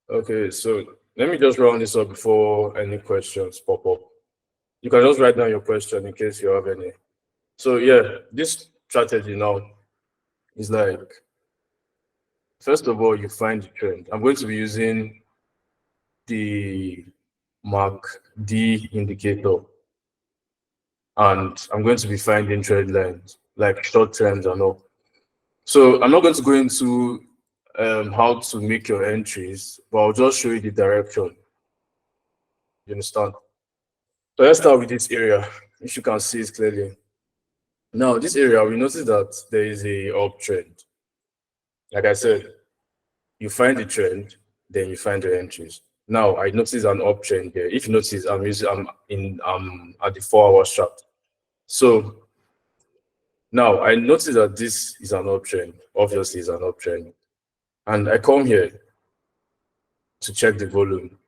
Okay, so let me just round this up before any questions pop up. You can just write down your question in case you have any. So yeah, this strategy now is like, first of all, you find the trend. I'm going to be using the MACD indicator, and I'm going to be finding trend lines, like short trends and all. So I'm not going to go into how to make your entries, but I'll just show you the direction. You understand? So let's start with this area, if you can see it clearly. Now, this area, we notice that there is a uptrend. Like I said, you find the trend, then you find the entries. Now, I notice an uptrend here. If you notice, I'm at the 4-hour chart. So now I notice that this is an uptrend. Obviously, it's an uptrend. And I come here to check the volume.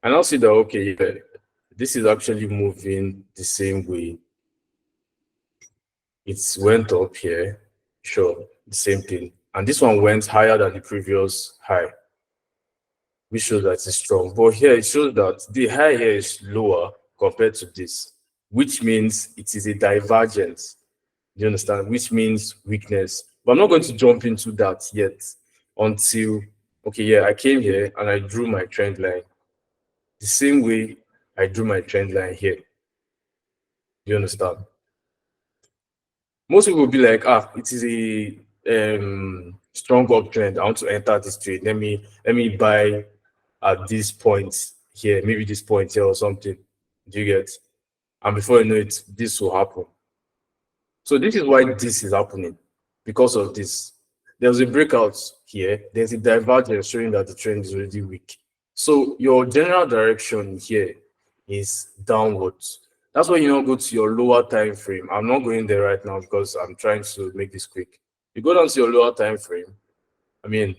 And I'll see that, okay, yeah, this is actually moving the same way. It went up here, sure, the same thing. And this one went higher than the previous high, which shows that it's strong. But here it shows that the high here is lower compared to this. which means it is a divergence. Do you understand? Which means weakness. But I'm not going to jump into that yet until, okay, yeah, I came here and I drew my trend line the same way I drew my trend line here. Do you understand? Most people will be like, it is a strong uptrend. I want to enter this trade. Let me buy at this point here, maybe this point here or something. Do you get? And before you know it, this will happen. So this is why this is happening, because of this. There's a breakout here. There's a divergence showing that the trend is already weak. So your general direction here is downwards. That's why you don't go to your lower time frame. I'm not going there right now because I'm trying to make this quick. You go down to your lower time frame. I mean,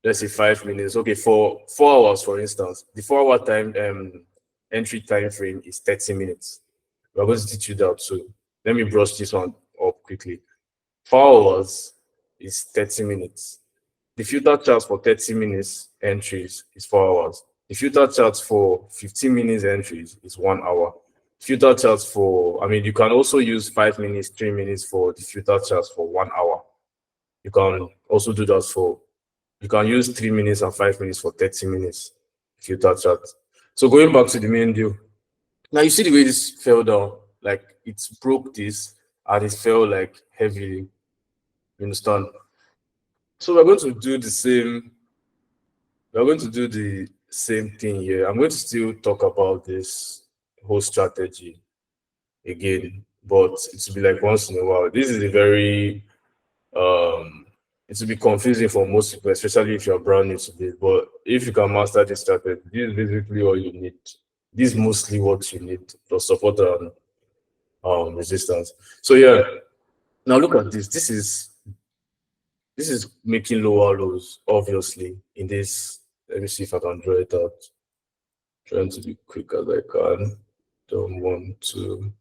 let's say 5 minutes. Okay, for 4 hours, for instance, the 4 hour time entry time frame is 30 minutes. We're going to teach you that too. Let me brush this one up quickly. 4 hours is 30 minutes. The filter chart for 30 minutes entries is 4 hours. The filter chart for 15 minutes entries is 1 hour. Filter charts for, I mean, you can also use 5 minutes, 3 minutes for the filter charts for 1 hour. You can also do that for, you can use 3 minutes and 5 minutes for 30 minutes filter chart. So going back to the main deal. Now you see the way this fell down, like it broke this and it fell like heavily. You understand? So we're going to do the same. We're going to do the same thing here. I'm going to still talk about this whole strategy again, but it will be like once in a while. This is a very it will be confusing for most people, especially if you're brand new to this. But if you can master this strategy, this is basically all you need. This is mostly what you need to support resistance. So yeah, now look at this. This is making lower lows, obviously, in this. Let me see if I can draw it out. Trying to be quick as I can. Don't want to.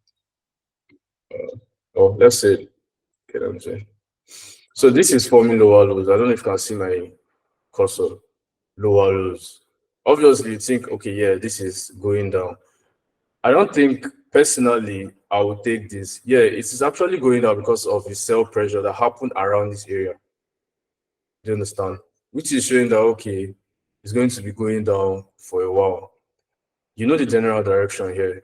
Let's say, okay, let me see. So this is forming lower lows. I don't know if you can see my cursor. Lower lows. Obviously, you think, okay, yeah, this is going down. I don't think personally I would take this. Yeah, it is actually going down because of the sell pressure that happened around this area. Do you understand? Which is showing that, okay, it's going to be going down for a while. You know the general direction here.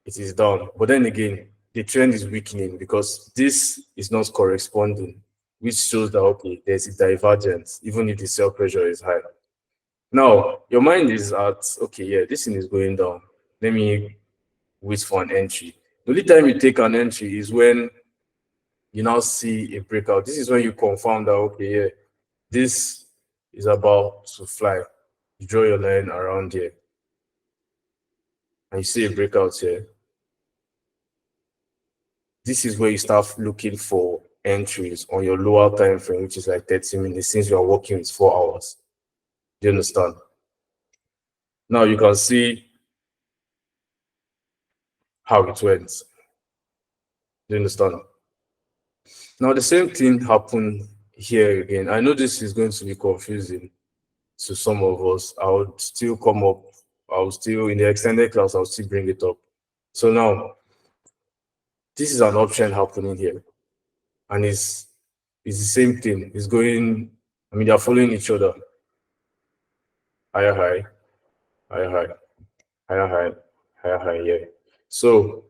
It is down. But then again, the trend is weakening because this is not corresponding, which shows that, okay, there's a divergence, even if the sell pressure is high. Now, your mind is at, okay, yeah, this thing is going down. Let me wait for an entry. The only time you take an entry is when you now see a breakout. This is when you confirm that, okay, yeah, this is about to fly. You draw your line around here. And you see a breakout here. This is where you start looking for entries on your lower time frame, which is like 30 minutes, since you are working with 4 hours. Do you understand? Now you can see how it went. Do you understand? Now the same thing happened here again. I know this is going to be confusing to some of us. I would still come up. I will still, in the extended class, I'll still bring it up. So now, this is an option happening here. And it's the same thing. It's going, I mean, they're following each other. Higher high, higher high, higher high, higher high, yeah. So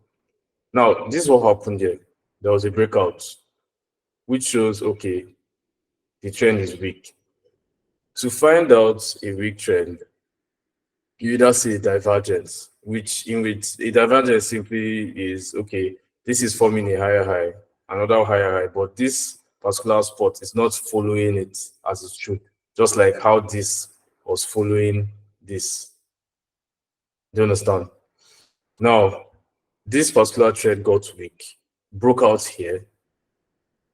now this is what happened here. There was a breakout, which shows, okay, the trend is weak. To find out a weak trend, you either see a divergence, which a divergence simply is, okay, this is forming a higher high, another higher high, but this particular spot is not following it as it should, just like how this was following this. Do you understand? Now, this particular trend got weak, broke out here.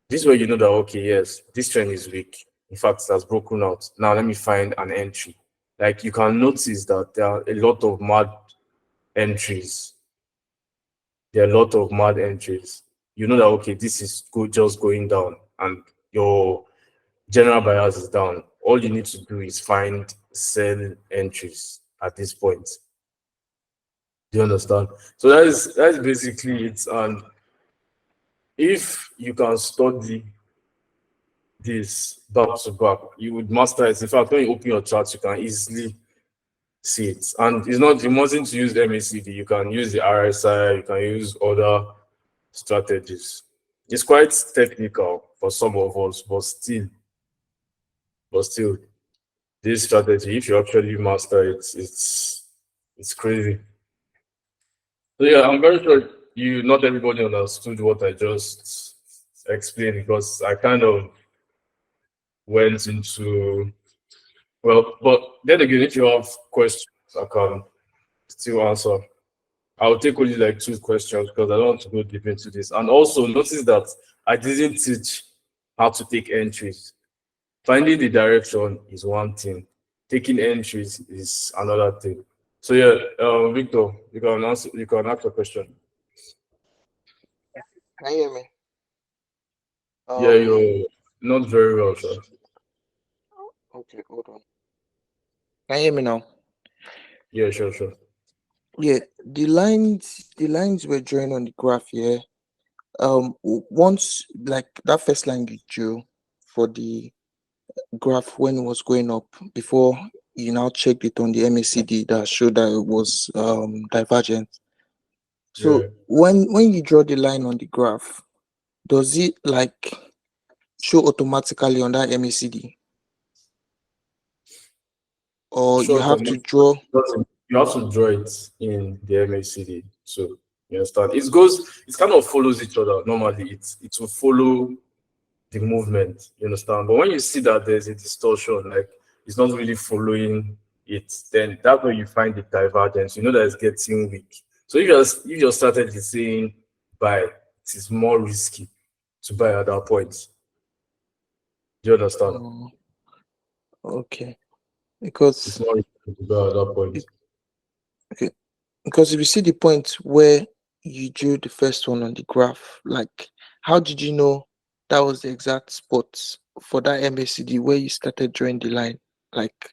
This is where you know that, okay, yes, this trend is weak. In fact, it has broken out. Now, let me find an entry. Like you can notice that there are a lot of mad entries. There are a lot of mad entries. You know that, okay, this is just going down and your general bias is down. All you need to do is find sell entries at this point. Do you understand? So that's basically it. And if you can study this back to back, you would master it. In fact, when you open your chart, you can easily see it. And it's not, you mustn't use MACD. You can use the RSI, you can use other strategies. It's quite technical for some of us, but still, this strategy, if you actually master it, it's crazy. So yeah, I'm very sure not everybody understood what I just explained, because I kind of went into, well, but then again, if you have questions, I can still answer. I'll take only like 2 questions because I don't want to go deep into this. And also notice that I didn't teach how to take entries. Finding the direction is one thing. Taking entries is another thing. So yeah, Victor, you can ask a question. Can you hear me? Yeah, you're not very well, sir. Okay, hold on. Can you hear me now? Yeah, sure. Yeah, the lines were drawing on the graph here. Once like that first line you drew for the graph when it was going up, before you now checked it on the MACD that showed that it was divergent. So Yeah. when you draw the line on the graph, does it like show automatically on that MACD, or you Sure, have to draw? you have to draw it in the MACD. So you understand? It kind of follows each other. Normally, it will follow the movement. You understand? But when you see that there's a distortion, like it's not really following it, then that's where you find the divergence. You know that it's getting weak. So if you started saying buy, it is more risky to buy at that point. Do you understand? Oh, okay. It's Because more risky to buy at that point. okay, because if you see the point where you drew the first one on the graph, like how did you know that was the exact spot for that MACD where you started drawing the line? Like,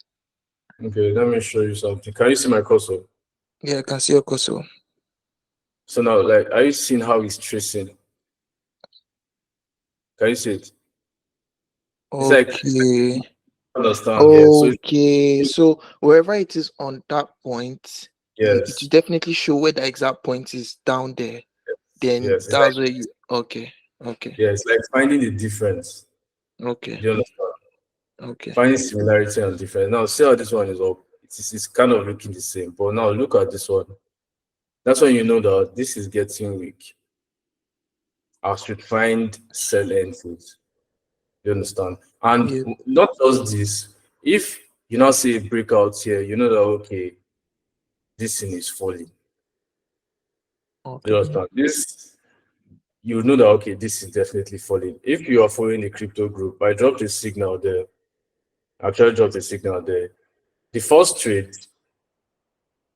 Okay, let me show you something. Can you see my cursor? yeah, I can see your cursor. So now, like, are you seeing how it's tracing? Can you see it? It's like, Okay. understand, yeah. So Okay. So wherever it is on that point, it will yes, definitely show where the exact point is down there. Then yes. It's like, that's where you okay. Okay. yeah, it's like finding the difference. Okay. Do you understand? Okay. Finding similarity and difference. Now, see how this one is up. It's kind of looking the same. But now look at this one. That's when you know that this is getting weak. I should find sell entries. You understand? And Yeah. not just this. If you now see a breakout here, you know that okay, this thing is falling. You Okay. understand? This, you know that okay, this is definitely falling. If you are following the crypto group, I dropped a signal there. Actually dropped a signal there. The first trade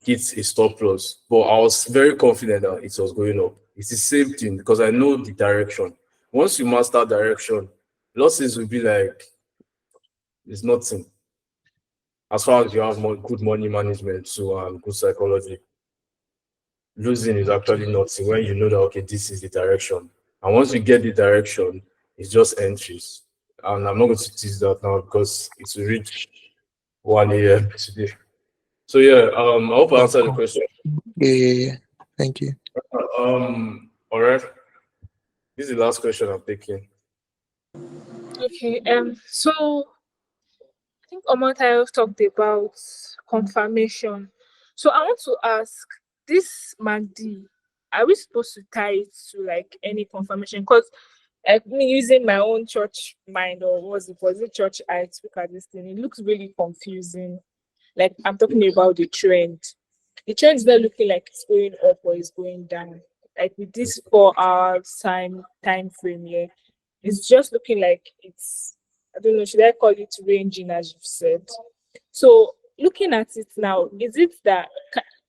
hits a stop loss, but I was very confident that it was going up. It's the same thing because I know the direction. Once you master direction, losses will be like it's nothing. As far as you have more good money management too and good psychology, losing is Okay. actually nothing when you know that okay, this is the direction. And once you get the direction, it's just entries. And I'm not going to tease that now because it will reach 1 a.m. today. So yeah, I hope I answered the question. Yeah. Thank you. All right. This is the last question I'm taking. Okay. So I think Omotayo talked about confirmation. So I want to ask, this MACD, are we supposed to tie it to like any confirmation? Because like me using my own church mind, or was it church eye to look at this thing, it looks really confusing. Like I'm talking about the trend. The trend is not looking like it's going up or it's going down. Like with this 4 hour time frame here, it's just looking like it's, I don't know, should I call it ranging as you've said? So looking at it now,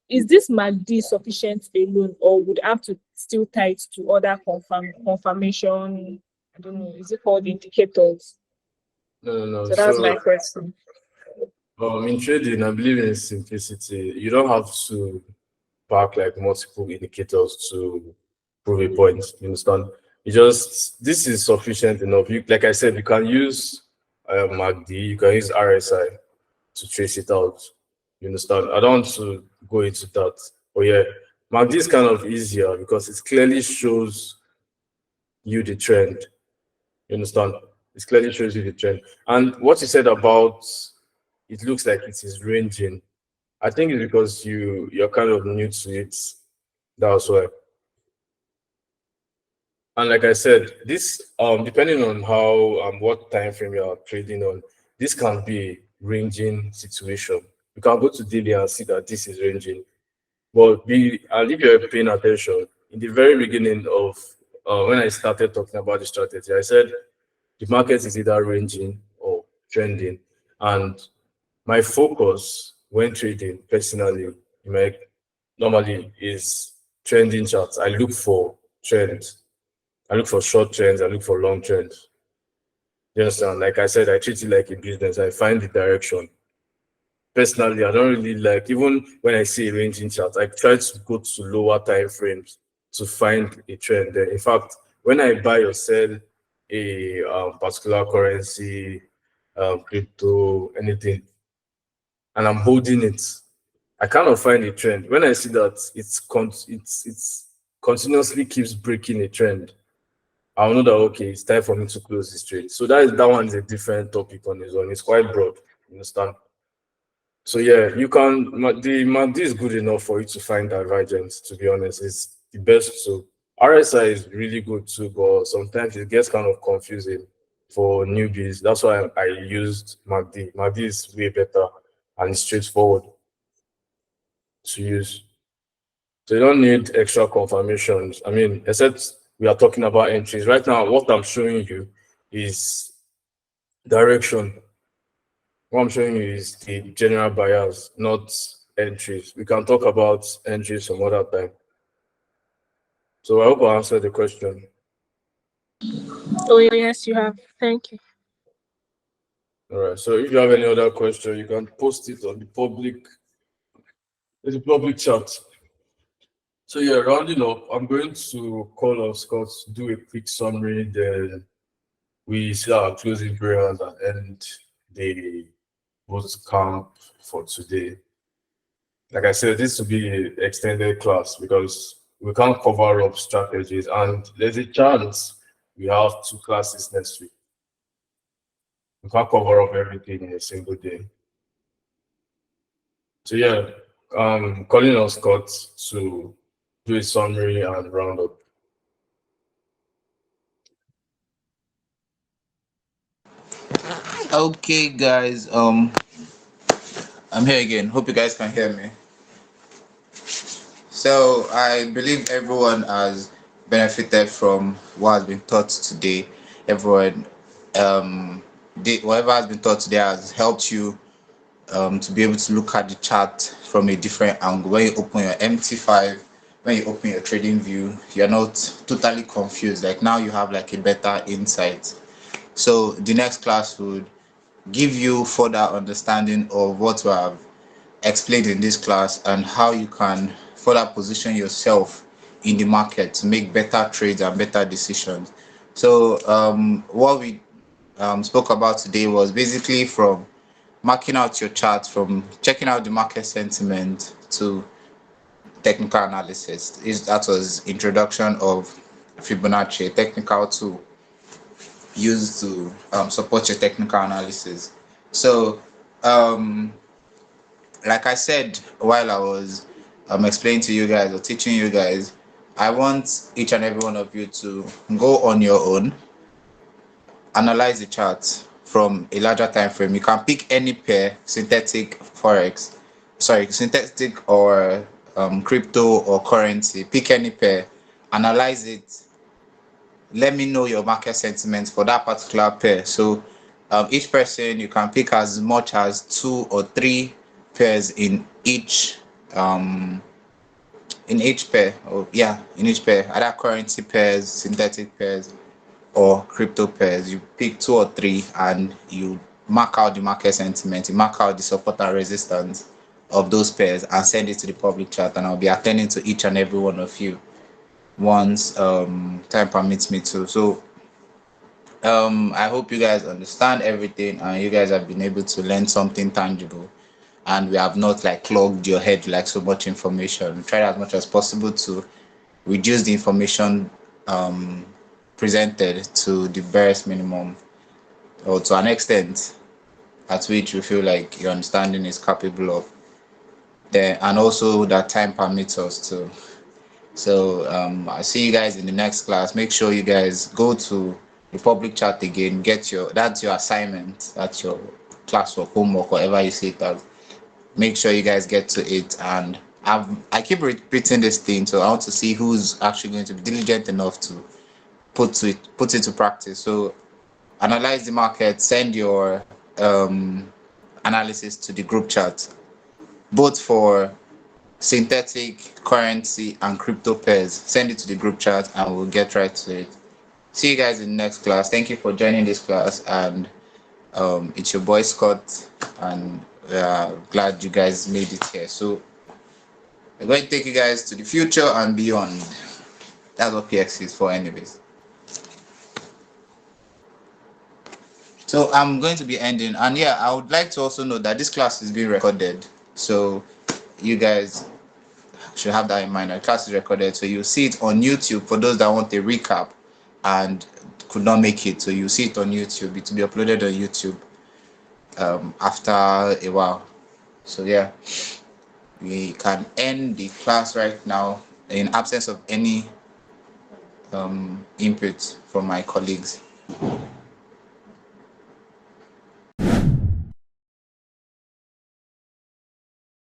is this MACD sufficient alone, or would I have to still tie it to other confirmation? I don't know, is it called indicators? No. So that's my So question. in trading, I believe in simplicity. You don't have to back like multiple indicators to prove a point. You understand? This is sufficient enough. Like I said, you can use MACD, you can use RSI to trace it out. You understand? I don't want to go into that. But yeah, MACD is kind of easier because it clearly shows you the trend. You understand? It clearly shows you the trend. And what you said about it looks like it is ranging, I think it's because you're kind of new to it. That's why. And like I said, this depending on how what time frame you are trading on, this can be a ranging situation. You can go to daily and see that this is ranging. But and if you're paying attention, in the very beginning of when I started talking about the strategy, I said the market is either ranging or trending. And my focus when trading personally, normally is trending charts. I look for trends. I look for short trends. I look for long trends. You understand? Like I said, I treat it like a business. I find the direction. Personally, I don't really like, even when I see a ranging chart, I try to go to lower time frames to find a trend there. In fact, when I buy or sell a particular currency, crypto, anything, and I'm holding it, I kind of find a trend. When I see that it's continuously keeps breaking a trend, I'll know that okay, it's time for me to close this trade. So that one is a different topic on its own. It's quite broad. You understand? So yeah, you can the MACD is good enough for you to find divergence. To be honest, it's the best. So RSI is really good too, but sometimes it gets kind of confusing for newbies. That's why I used MACD. MACD is way better and it's straightforward to use. So you don't need extra confirmations. I mean, except we are talking about entries. Right now, what I'm showing you is direction. What I'm showing you is the general bias, not entries. We can talk about entries some other time. So I hope I answered the question. Oh yes, you have. Thank you. All right. So if you have any other question, you can post it on the public chat. So yeah, rounding up, I'm going to call on Scott to do a quick summary. Then we see our closing prayers and end the boot camp for today. Like I said, this will be an extended class because we can't cover up strategies, and there's a chance we have 2 classes next week. We can't cover up everything in a single day. So yeah, calling on Scott to do a summary and round up. Okay, guys. I'm here again. Hope you guys can hear me. So I believe everyone has benefited from what has been taught today. Everyone, whatever has been taught today has helped you to be able to look at the chart from a different angle. When you open your MT5, when you open your trading view, you're not totally confused. Like now you have like a better insight. So the next class would give you further understanding of what we have explained in this class and how you can further position yourself in the market to make better trades and better decisions. So what we spoke about today was basically from marking out your chart, from checking out the market sentiment to technical analysis. That was introduction of Fibonacci, a technical tool used to support your technical analysis. So like I said while I was explaining to you guys or teaching you guys, I want each and every one of you to go on your own, analyze the chart from a larger time frame. You can pick any pair, synthetic or crypto or currency. Pick any pair, analyze it. Let me know your market sentiment for that particular pair. So each person, you can pick as much as 2 or 3 pairs in each pair, either currency pairs, synthetic pairs, or crypto pairs. You pick 2 or 3 and you mark out the market sentiment, you mark out the support and resistance of those pairs and send it to the public chat, and I'll be attending to each and every one of you once time permits me to. So I hope you guys understand everything and you guys have been able to learn something tangible, and we have not like clogged your head like so much information. We tried as much as possible to reduce the information presented to the barest minimum, or to an extent at which you feel like your understanding is capable of, there, and also that time permits us to. So I see you guys in the next class. Make sure you guys go to the public chat again, get that's your assignment, that's your classwork, homework, whatever you see it as. Make sure you guys get to it, and I keep repeating this thing, so I want to see who's actually going to be diligent enough to put it to practice. So analyze the market, send your analysis to the group chat, both for synthetic currency and crypto pairs. Send it to the group chat and we'll get right to it. See you guys in the next class. Thank you for joining this class, and it's your boy Scott, and glad you guys made it here. So we're going to take you guys to the future and beyond. That's what PX is for anyways. So I'm going to be ending, and yeah, I would like to also note that this class is being recorded, so you guys should have that in mind. The class is recorded, so you'll see it on YouTube for those that want a recap and could not make it. So you see it on YouTube. It will be uploaded on YouTube after a while. So yeah, we can end the class right now in absence of any input from my colleagues.